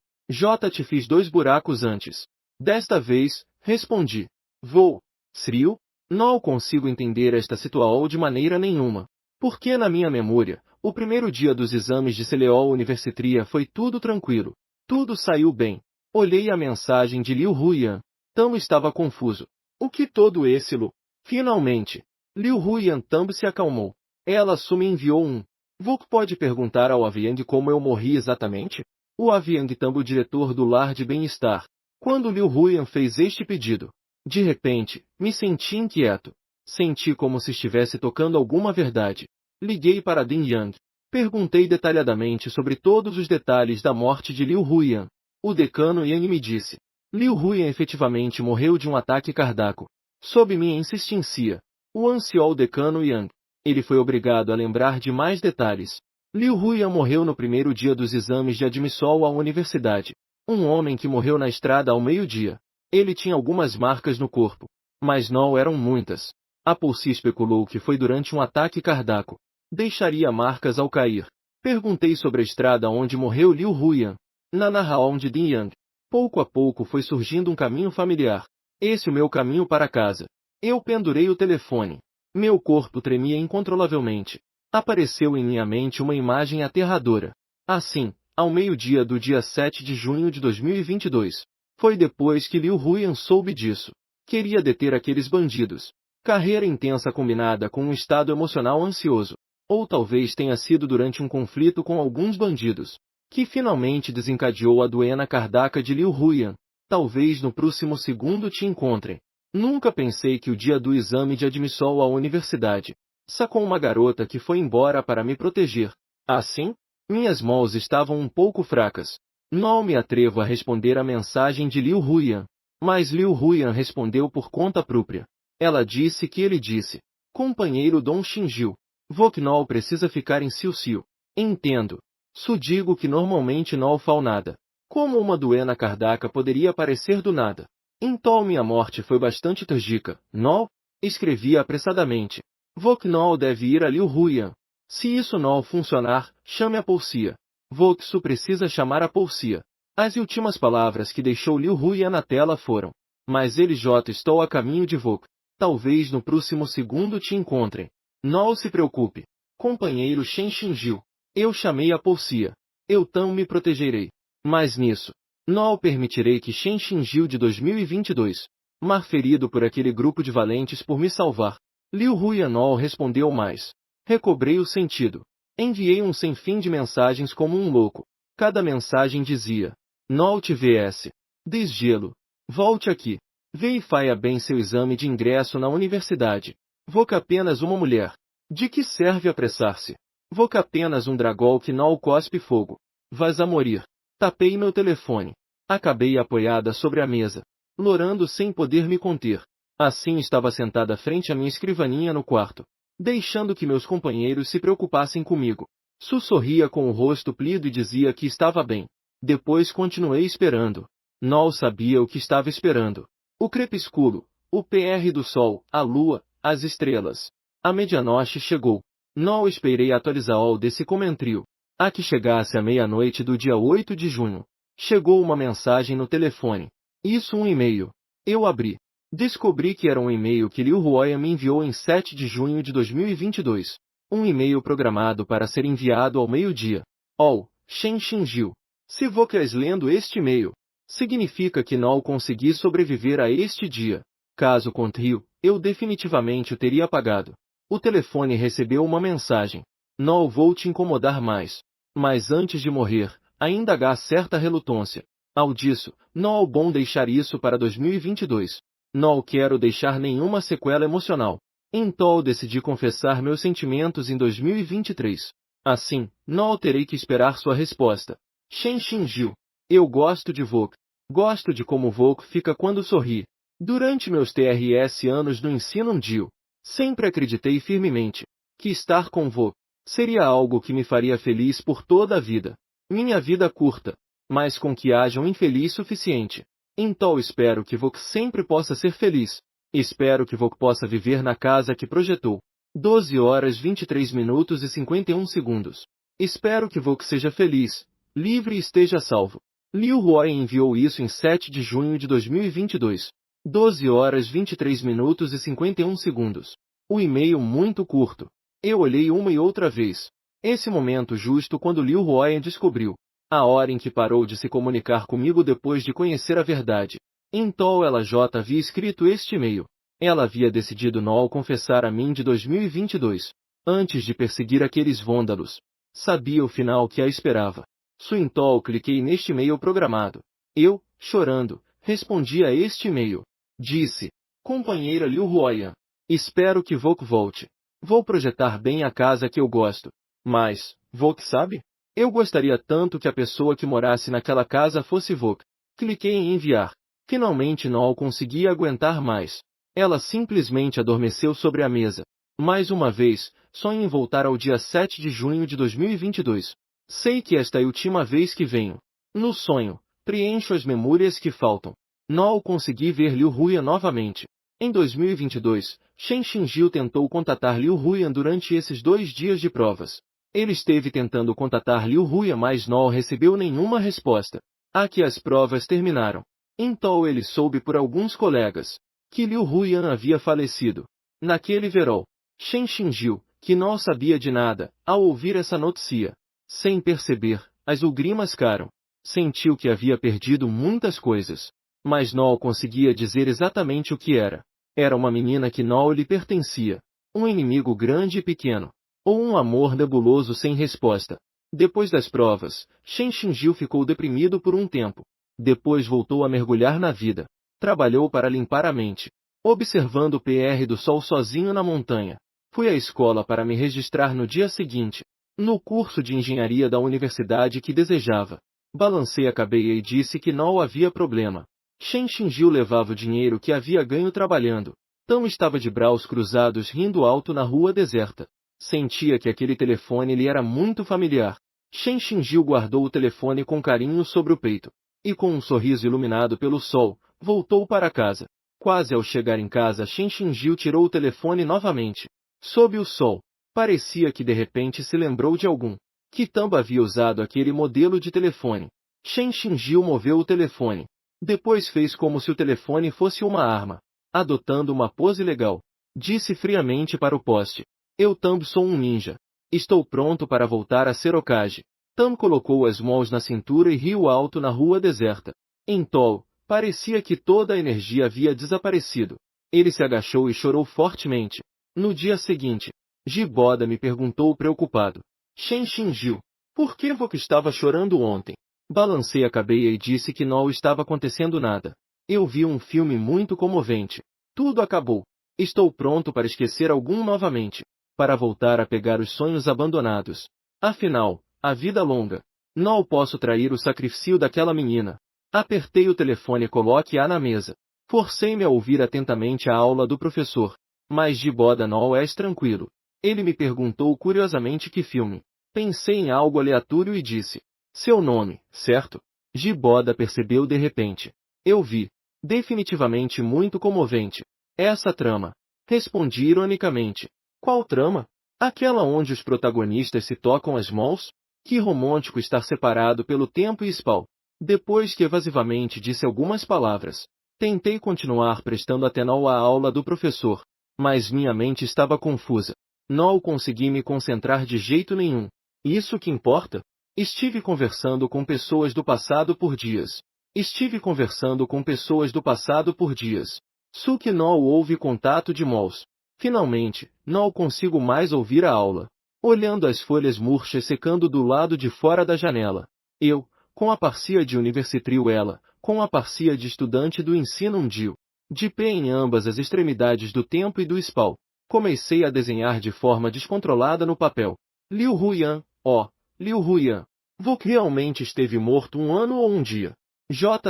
Te fiz 2 buracos antes. Desta vez, respondi. Vou. Srio? Não consigo entender esta situação de maneira nenhuma. Porque na minha memória, o primeiro dia dos exames de Celeol Universitria foi tudo tranquilo. Tudo saiu bem. Olhei a mensagem de Liu Huyan. Tam estava confuso. O que todo esse lu? Finalmente, Liu Huyan também se acalmou. Ela só me enviou um. Vok pode perguntar ao Aviang como eu morri exatamente? O Aviang também o diretor do lar de bem-estar. Quando Liu Huyan fez este pedido, de repente, me senti inquieto. Senti como se estivesse tocando alguma verdade. Liguei para Ding Yang. Perguntei detalhadamente sobre todos os detalhes da morte de Liu Huyan. O decano Yang me disse. Liu Huyan efetivamente morreu de um ataque cardíaco. Sob minha insistência, o ancião decano Yang. Ele foi obrigado a lembrar de mais detalhes. Liu Huyan morreu no primeiro dia dos exames de admissão à universidade. Um homem que morreu na estrada ao meio-dia. Ele tinha algumas marcas no corpo, mas não eram muitas. A Pulsi especulou que foi durante um ataque cardíaco. Deixaria marcas ao cair. Perguntei sobre a estrada onde morreu Liu Huyan. Na narração de Ding Yang. Pouco a pouco foi surgindo um caminho familiar. Esse é o meu caminho para casa. Eu pendurei o telefone. Meu corpo tremia incontrolavelmente. Apareceu em minha mente uma imagem aterradora. Assim, ao meio-dia do dia 7 de junho de 2022. Foi depois que Liu Huyan soube disso. Queria deter aqueles bandidos. Carreira intensa combinada com um estado emocional ansioso. Ou talvez tenha sido durante um conflito com alguns bandidos, que finalmente desencadeou a doença cardíaca de Liu Huyan. Talvez no próximo segundo te encontrem. Nunca pensei que o dia do exame de admissão à universidade, sacou uma garota que foi embora para me proteger. Assim, minhas mãos estavam um pouco fracas. Não me atrevo a responder a mensagem de Liu Huyan. Mas Liu Huyan respondeu por conta própria. Ela disse que ele disse. Companheiro Dong Xinjiu. Voknol precisa ficar em Siu. Entendo. Só digo que normalmente não falo nada. Como uma doença cardíaca poderia aparecer do nada? Então minha morte foi bastante trágica, não? Escrevi apressadamente. Voknol deve ir a Liu Huyan. Se isso não funcionar, chame a Pulsia. Voksu precisa chamar a Pulsia. As últimas palavras que deixou Liu Huyan na tela foram. Mas ele estou a caminho de Vok. Talvez no próximo segundo te encontrem. Não se preocupe. Companheiro Shen Xinjiu. Eu chamei a Pulsia. Eu tão me protegerei. Mas nisso, não permitirei que Shen Xinjiu de 2022, mar ferido por aquele grupo de valentes por me salvar. Liu Huyan não respondeu mais. Recobrei o sentido. Enviei um sem fim de mensagens como um louco. Cada mensagem dizia: Note vs. Desgelo. Volte aqui. Vê e faia bem seu exame de ingresso na universidade. Voca apenas uma mulher. De que serve apressar-se? Voca apenas um dragol que não cospe fogo. Vas a morir. Tapei meu telefone. Acabei apoiada sobre a mesa, lorando sem poder me conter. Assim estava sentada frente à minha escrivaninha no quarto, deixando que meus companheiros se preocupassem comigo. Sussorria com o rosto pálido e dizia que estava bem. Depois continuei esperando. Não sabia o que estava esperando. O crepúsculo, o PR do sol, a lua, as estrelas. A medianoite chegou. Não esperei atualizar o desse comentário. A que chegasse a meia-noite do dia 8 de junho. Chegou uma mensagem no telefone. Isso um e-mail. Eu abri. Descobri que era um e-mail que Liu Huoyan me enviou em 7 de junho de 2022. Um e-mail programado para ser enviado ao meio-dia. Oh, Shen Xinjiu. Se vocês lendo este e-mail, significa que não consegui sobreviver a este dia. Caso contrário, eu definitivamente o teria apagado. O telefone recebeu uma mensagem. Não vou te incomodar mais. Mas antes de morrer, ainda há certa relutância. Ao disso, não é bom deixar isso para 2022. Não quero deixar nenhuma sequela emocional. Então decidi confessar meus sentimentos em 2023. Assim, não terei que esperar sua resposta. Shen Xinjiu. Eu gosto de Vogue. Gosto de como Vogue fica quando sorri. Durante meus 3 anos no ensino Dio, sempre acreditei firmemente que estar com Vogue seria algo que me faria feliz por toda a vida. Minha vida curta, mas com que haja um infeliz suficiente. Então espero que Vogue sempre possa ser feliz. Espero que Vogue possa viver na casa que projetou. 12 horas 23 minutos e 51 segundos. Espero que Vogue seja feliz, livre e esteja salvo. Liu Huoyan enviou isso em 7 de junho de 2022. 12 horas 23 minutos e 51 segundos. O e-mail muito curto. Eu olhei uma e outra vez. Esse momento justo quando Liu Huoyan descobriu a hora em que parou de se comunicar comigo depois de conhecer a verdade. Então ela já havia escrito este e-mail. Ela havia decidido não confessar a mim de 2022, antes de perseguir aqueles vândalos. Sabia o final que a esperava. Então cliquei neste e-mail programado. Eu, chorando, respondi a este e-mail. Disse: Companheira Liu Huoyan, espero que Vogue volte. Vou projetar bem a casa que eu gosto. Mas, Vogue sabe? Eu gostaria tanto que a pessoa que morasse naquela casa fosse Vogue. Cliquei em enviar. Finalmente não consegui aguentar mais. Ela simplesmente adormeceu sobre a mesa. Mais uma vez, sonho em voltar ao dia 7 de junho de 2022. Sei que esta é a última vez que venho. No sonho, preencho as memórias que faltam. Não consegui ver Liu Huoyan novamente. Em 2022, Shen Xinjiu tentou contatar Liu Huoyan durante esses 2 dias de provas. Ele esteve tentando contatar Liu Huoyan, mas não recebeu nenhuma resposta. A que as provas terminaram. Então ele soube por alguns colegas que Liu Huoyan havia falecido. Naquele verão, Shen Xinjiu, que não sabia de nada, ao ouvir essa notícia, sem perceber, as lágrimas caíram. Sentiu que havia perdido muitas coisas, mas não conseguia dizer exatamente o que era. Era uma menina que não lhe pertencia, um inimigo grande e pequeno, ou um amor nebuloso sem resposta. Depois das provas, Shen Xinjiu ficou deprimido por um tempo. Depois voltou a mergulhar na vida. Trabalhou para limpar a mente, observando o PR do sol sozinho na montanha. Fui à escola para me registrar no dia seguinte, no curso de engenharia da universidade que desejava. Balancei a cabeça e disse que não havia problema. Shen Xinjiu levava o dinheiro que havia ganho trabalhando. Então estava de braços cruzados rindo alto na rua deserta. Sentia que aquele telefone lhe era muito familiar. Shen Xinjiu guardou o telefone com carinho sobre o peito. E com um sorriso iluminado pelo sol, voltou para casa. Quase ao chegar em casa, Shen Xinjiu tirou o telefone novamente. Sob o sol, parecia que de repente se lembrou de algum que também havia usado aquele modelo de telefone. Shen Xinjiu moveu o telefone. Depois fez como se o telefone fosse uma arma. Adotando uma pose legal, disse friamente para o poste: Eu também sou um ninja. Estou pronto para voltar a ser Hokage. Tam colocou as mãos na cintura e riu alto na rua deserta. Então, parecia que toda a energia havia desaparecido. Ele se agachou e chorou fortemente. No dia seguinte, Jiboda me perguntou preocupado: Shen Xinjiu, Por que você estava chorando ontem? Balancei a cabeça e disse que não estava acontecendo nada. Eu vi um filme muito comovente. Tudo acabou. Estou pronto para esquecer algum novamente. Para voltar a pegar os sonhos abandonados. Afinal, a vida longa. Não posso trair o sacrifício daquela menina. Apertei o telefone e coloquei-a na mesa. Forcei-me a ouvir atentamente a aula do professor. Mas de boda não és tranquilo. Ele me perguntou curiosamente que filme. Pensei em algo aleatório e disse. Seu nome, certo? Giboda percebeu de repente. Eu vi. Definitivamente muito comovente. Essa trama. Respondi ironicamente. Qual trama? Aquela onde os protagonistas se tocam as mãos? Que romântico estar separado pelo tempo e espaço. Depois que evasivamente disse algumas palavras. Tentei continuar prestando atenção à aula do professor. Mas minha mente estava confusa. Não consegui me concentrar de jeito nenhum. Isso que importa? Estive conversando com pessoas do passado por dias. Estive conversando com pessoas do passado por dias. Só que não houve contato de mãos. Finalmente, não consigo mais ouvir a aula. Olhando as folhas murchas secando do lado de fora da janela. Eu, com a parcia de universitário ela, com a parcia de estudante do ensino mundial. De pé em ambas as extremidades do tempo e do espaço. Comecei a desenhar de forma descontrolada no papel. Liu Huiyan, ó, Liu Huiyan. Você realmente esteve morto um ano ou um dia?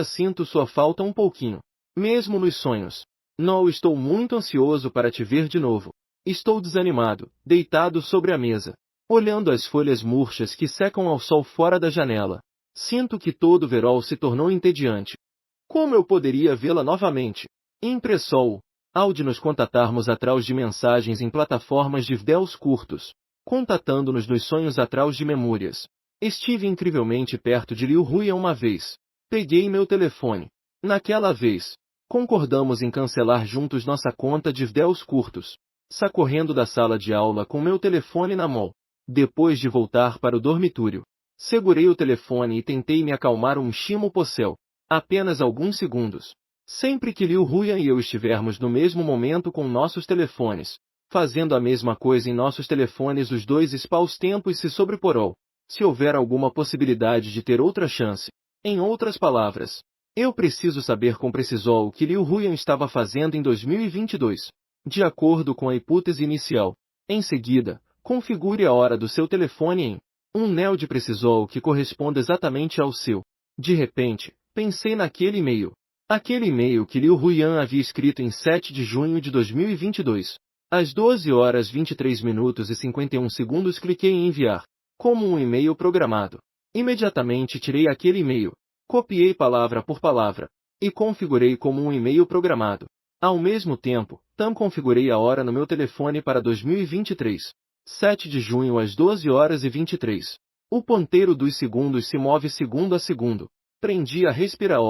Sinto sua falta um pouquinho. Mesmo nos sonhos. Não estou muito ansioso para te ver de novo. Estou desanimado, deitado sobre a mesa. Olhando as folhas murchas que secam ao sol fora da janela. Sinto que todo o verão se tornou entediante. Como eu poderia vê-la novamente? Impressou. Ao de nos contatarmos atrás de mensagens em plataformas de vídeos curtos. Contatando-nos nos sonhos atrás de memórias. Estive incrivelmente perto de Liu Huiyan uma vez. Peguei meu telefone. Naquela vez, concordamos em cancelar juntos nossa conta de vídeos curtos. Sacorrendo da sala de aula com meu telefone na mão. Depois de voltar para o dormitório. Segurei o telefone e tentei me acalmar um chimo possel. Apenas alguns segundos. Sempre que Liu Huiyan e eu estivermos no mesmo momento com nossos telefones, fazendo a mesma coisa em nossos telefones, os dois espaços-tempos se sobreporão. Se houver alguma possibilidade de ter outra chance. Em outras palavras, eu preciso saber com precisão o que Liu Huiyan estava fazendo em 2022. De acordo com a hipótese inicial. Em seguida, configure a hora do seu telefone em um neo de precisão que corresponda exatamente ao seu. De repente, pensei naquele e-mail. Aquele e-mail que Liu Huiyan havia escrito em 7 de junho de 2022. Às 12 horas 23 minutos e 51 segundos cliquei em enviar. Como um e-mail programado. Imediatamente tirei aquele e-mail. Copiei palavra por palavra. E configurei como um e-mail programado. Ao mesmo tempo, configurei a hora no meu telefone para 2023. 7 de junho às 12 horas e 23. O ponteiro dos segundos se move segundo a segundo. Prendi a respirar,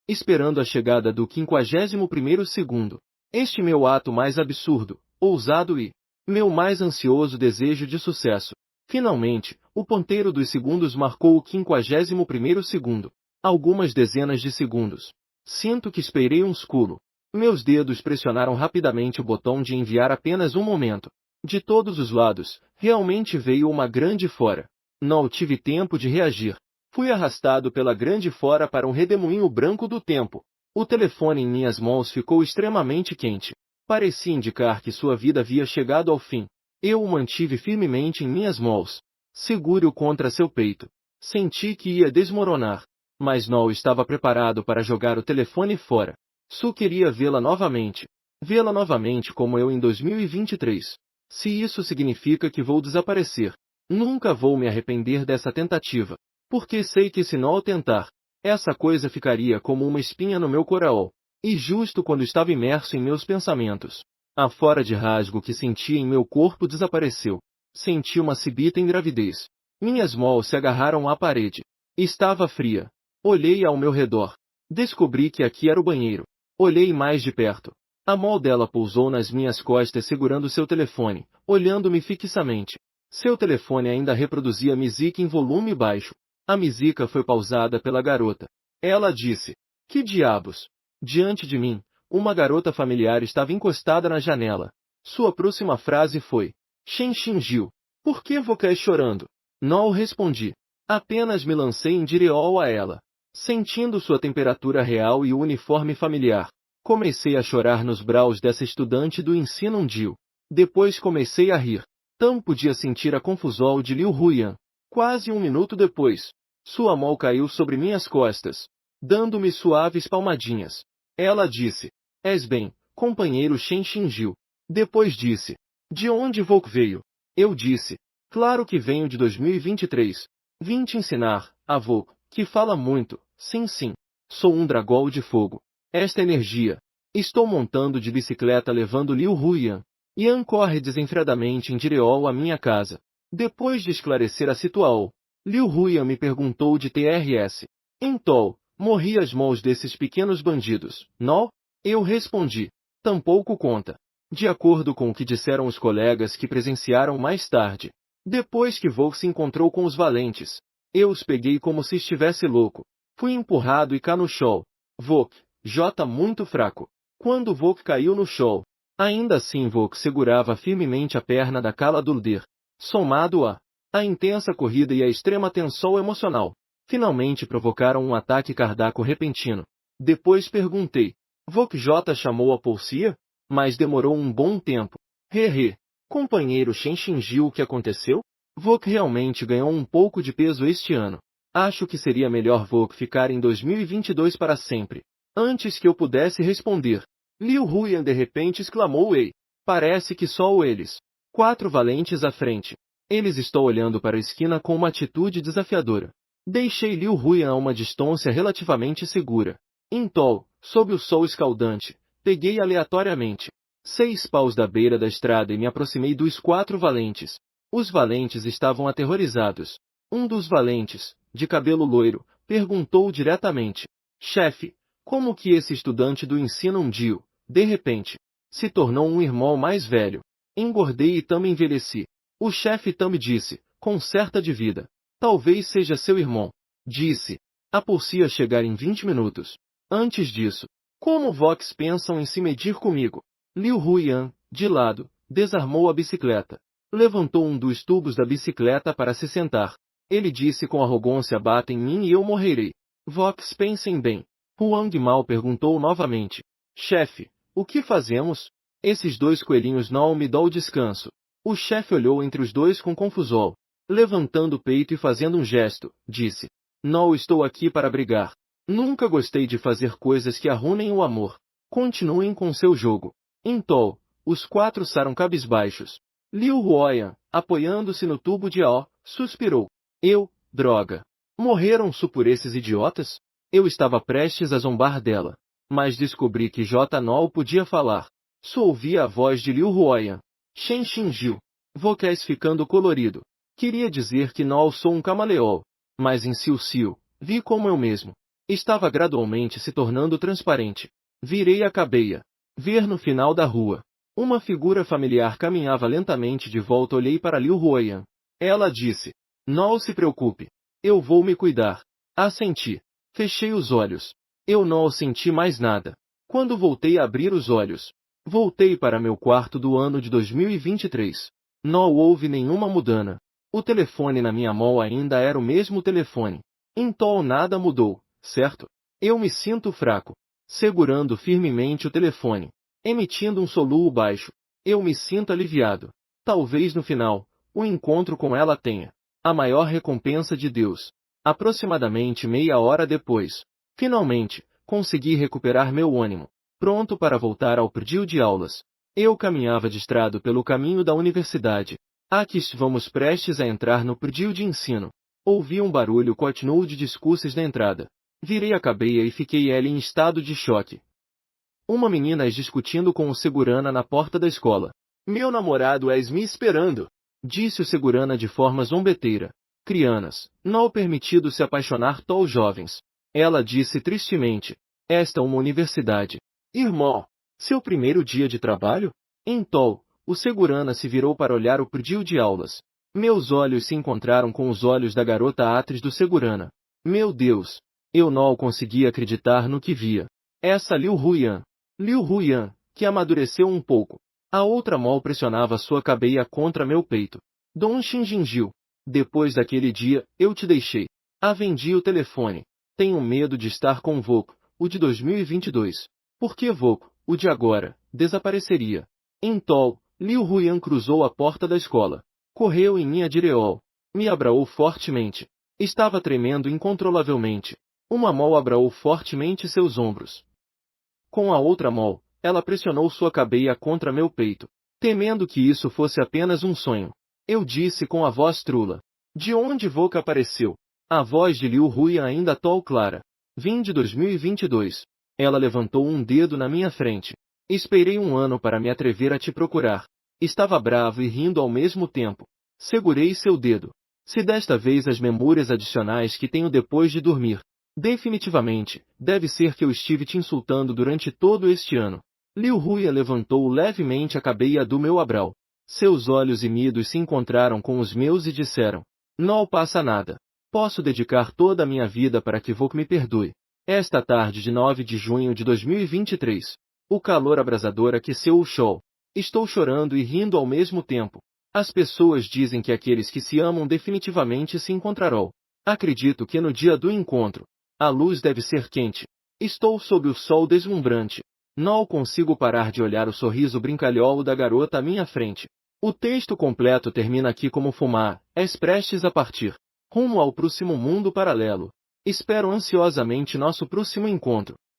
esperando a chegada do 51º segundo. Este meu ato mais absurdo, ousado e meu mais ansioso desejo de sucesso. Finalmente, o ponteiro dos segundos marcou o 51º segundo. Algumas dezenas de segundos. Sinto que esperei um esculo. Meus dedos pressionaram rapidamente o botão de enviar apenas um momento. De todos os lados, realmente veio uma grande fora. Não tive tempo de reagir. Fui arrastado pela grande fora para um redemoinho branco do tempo. O telefone em minhas mãos ficou extremamente quente. Parecia indicar que sua vida havia chegado ao fim. Eu o mantive firmemente em minhas mãos. Segure-o contra seu peito. Senti que ia desmoronar. Mas não estava preparado para jogar o telefone fora. Só queria vê-la novamente. Vê-la novamente como eu em 2023. Se isso significa que vou desaparecer, nunca vou me arrepender dessa tentativa. Porque sei que se não tentar, essa coisa ficaria como uma espinha no meu coração. E justo quando estava imerso em meus pensamentos, a fora de rasgo que sentia em meu corpo desapareceu. Senti uma súbita engravidez. Minhas mãos se agarraram à parede. Estava fria. Olhei ao meu redor. Descobri que aqui era o banheiro. Olhei mais de perto. A mão dela pousou nas minhas costas segurando seu telefone, olhando-me fixamente. Seu telefone ainda reproduzia música em volume baixo. A música foi pausada pela garota. Ela disse: "Que diabos?" Diante de mim, uma garota familiar estava encostada na janela. Sua próxima frase foi: "Shen Xinjiu, por que você está chorando?" Não respondi. Apenas me lancei em direção a ela. Sentindo sua temperatura real e o uniforme familiar, comecei a chorar nos braços dessa estudante do ensino mundial. Depois comecei a rir. Tam podia sentir a confusão de Liu Huiyan. Quase um minuto depois, sua mão caiu sobre minhas costas, dando-me suaves palmadinhas. Ela disse: "És bem, companheiro Shen Xinjiu." Depois disse: "De onde Vok veio?" Eu disse: "Claro que venho de 2023. Vim te ensinar, avô, que fala muito. Sim, sim. Sou um dragão de fogo. Esta energia. Estou montando de bicicleta levando Liu Huiyan. Yan corre desenfreadamente em direção à minha casa." Depois de esclarecer a situação, Liu Huiyan me perguntou de TRS. "Então, morri às mãos desses pequenos bandidos, não?" Eu respondi: "Tampouco conta." De acordo com o que disseram os colegas que presenciaram mais tarde, depois que Vok se encontrou com os valentes, eu os peguei como se estivesse louco. Fui empurrado e cá no chão. Vok, J muito fraco. Quando Vok caiu no chão, ainda assim Vok segurava firmemente a perna da Kala Dulder. Somado a intensa corrida e a extrema tensão emocional, finalmente provocaram um ataque cardíaco repentino. Depois perguntei: "Vok J chamou a polícia?" Mas demorou um bom tempo. Hehe. Companheiro Shen Xinjiu, o que aconteceu? Vok realmente ganhou um pouco de peso este ano. Acho que seria melhor Vok ficar em 2022 para sempre. Antes que eu pudesse responder, Liu Huiyan de repente exclamou: "Ei! Parece que só eles. 4 valentes à frente." Eles estão olhando para a esquina com uma atitude desafiadora. Deixei Liu Huiyan a uma distância relativamente segura. Então, sob o sol escaldante, peguei aleatoriamente 6 paus da beira da estrada e me aproximei dos 4 valentes. Os valentes estavam aterrorizados. Um dos valentes, de cabelo loiro, perguntou diretamente: "Chefe, como que esse estudante do ensino mundial, de repente, se tornou um irmão mais velho? Engordei e também envelheci." O chefe também disse, com certa dúvida: "Talvez seja seu irmão." Disse: "A polícia chegar em 20 minutos. Antes disso, como Vox pensam em se medir comigo?" Liu Huiyan, de lado, desarmou a bicicleta. Levantou um dos tubos da bicicleta para se sentar. Ele disse com arrogância: "Bata em mim e eu morrerei." Vox, pensem bem. Huang Mao perguntou novamente: "Chefe, o que fazemos? Esses 2 coelhinhos não me dão descanso." O chefe olhou entre os dois com confusão. Levantando o peito e fazendo um gesto, disse: "Não estou aqui para brigar. Nunca gostei de fazer coisas que arruinem o amor. Continuem com seu jogo." Então, os 4 saíram cabisbaixos. Liu Huiyan, apoiando-se no tubo de A, suspirou: Droga. Morreram só por esses idiotas?" Eu estava prestes a zombar dela, mas descobri que J não podia falar. Só ouvia a voz de Liu Huiyan. "Shen Xinjiu. Vocês ficando colorido." Queria dizer que não sou um camaleão, mas em Xiu, vi como eu mesmo estava gradualmente se tornando transparente. Virei a cabeça. Ver no final da rua. Uma figura familiar caminhava lentamente de volta. Olhei para Liu Huiyan. Ela disse: "Não se preocupe. Eu vou me cuidar." Assenti. Fechei os olhos. Eu não senti mais nada. Quando voltei a abrir os olhos, voltei para meu quarto do ano de 2023. Não houve nenhuma mudança. O telefone na minha mão ainda era o mesmo telefone. Então nada mudou, certo? Eu me sinto fraco, segurando firmemente o telefone, emitindo um soluço baixo. Eu me sinto aliviado. Talvez no final, o encontro com ela tenha a maior recompensa de Deus. Aproximadamente meia hora depois, finalmente, consegui recuperar meu ânimo, pronto para voltar ao prédio de aulas. Eu caminhava distraído pelo caminho da universidade. Aqui estávamos prestes a entrar no prédio de ensino. Ouvi um barulho continuo de discursos na entrada. Virei a cabeça e fiquei ali em estado de choque. Uma menina discutindo com o segurança na porta da escola. "Meu namorado és me esperando", disse o segurança de forma zombeteira. "Crianças, não é permitido se apaixonar tão jovens." Ela disse tristemente: "Esta é uma universidade." "Irmão, seu primeiro dia de trabalho?" Então, o segurança se virou para olhar o prédio de aulas. Meus olhos se encontraram com os olhos da garota atriz do segurança. Meu Deus! Eu não conseguia acreditar no que via. Essa Liu Huiyan. Liu Huiyan, que amadureceu um pouco. A outra mão pressionava sua cabeça contra meu peito. "Dong Xinjiu." Depois daquele dia, eu te deixei. Ah, vendi o telefone. Tenho medo de estar com o Voco, o de 2022. Por que Voco, o de agora, desapareceria? Em Tol, Liu Huian cruzou a porta da escola. Correu em minha direção. Me abraçou fortemente. Estava tremendo incontrolavelmente. Uma mão abraçou fortemente seus ombros. Com a outra mão, ela pressionou sua cabeça contra meu peito. Temendo que isso fosse apenas um sonho, eu disse com a voz trula. De onde Voca apareceu? A voz de Liu Huian ainda tol clara. Vim de 2022. Ela levantou um dedo na minha frente. Esperei um ano para me atrever a te procurar. Estava bravo e rindo ao mesmo tempo. Segurei seu dedo. Se desta vez as memórias adicionais que tenho depois de dormir. Definitivamente, deve ser que eu estive te insultando durante todo este ano. Liu Huian levantou levemente a cabeça do meu abrau. Seus olhos ímidos se encontraram com os meus e disseram: não passa nada. Posso dedicar toda a minha vida para que Voco me perdoe. Esta tarde de 9 de junho de 2023. O calor abrasador aqueceu o chão. Estou chorando e rindo ao mesmo tempo. As pessoas dizem que aqueles que se amam definitivamente se encontrarão. Acredito que no dia do encontro, a luz deve ser quente. Estou sob o sol deslumbrante. Não consigo parar de olhar o sorriso brincalhão da garota à minha frente. O texto completo termina aqui como fumar, és prestes a partir. Rumo ao próximo mundo paralelo. Espero ansiosamente nosso próximo encontro.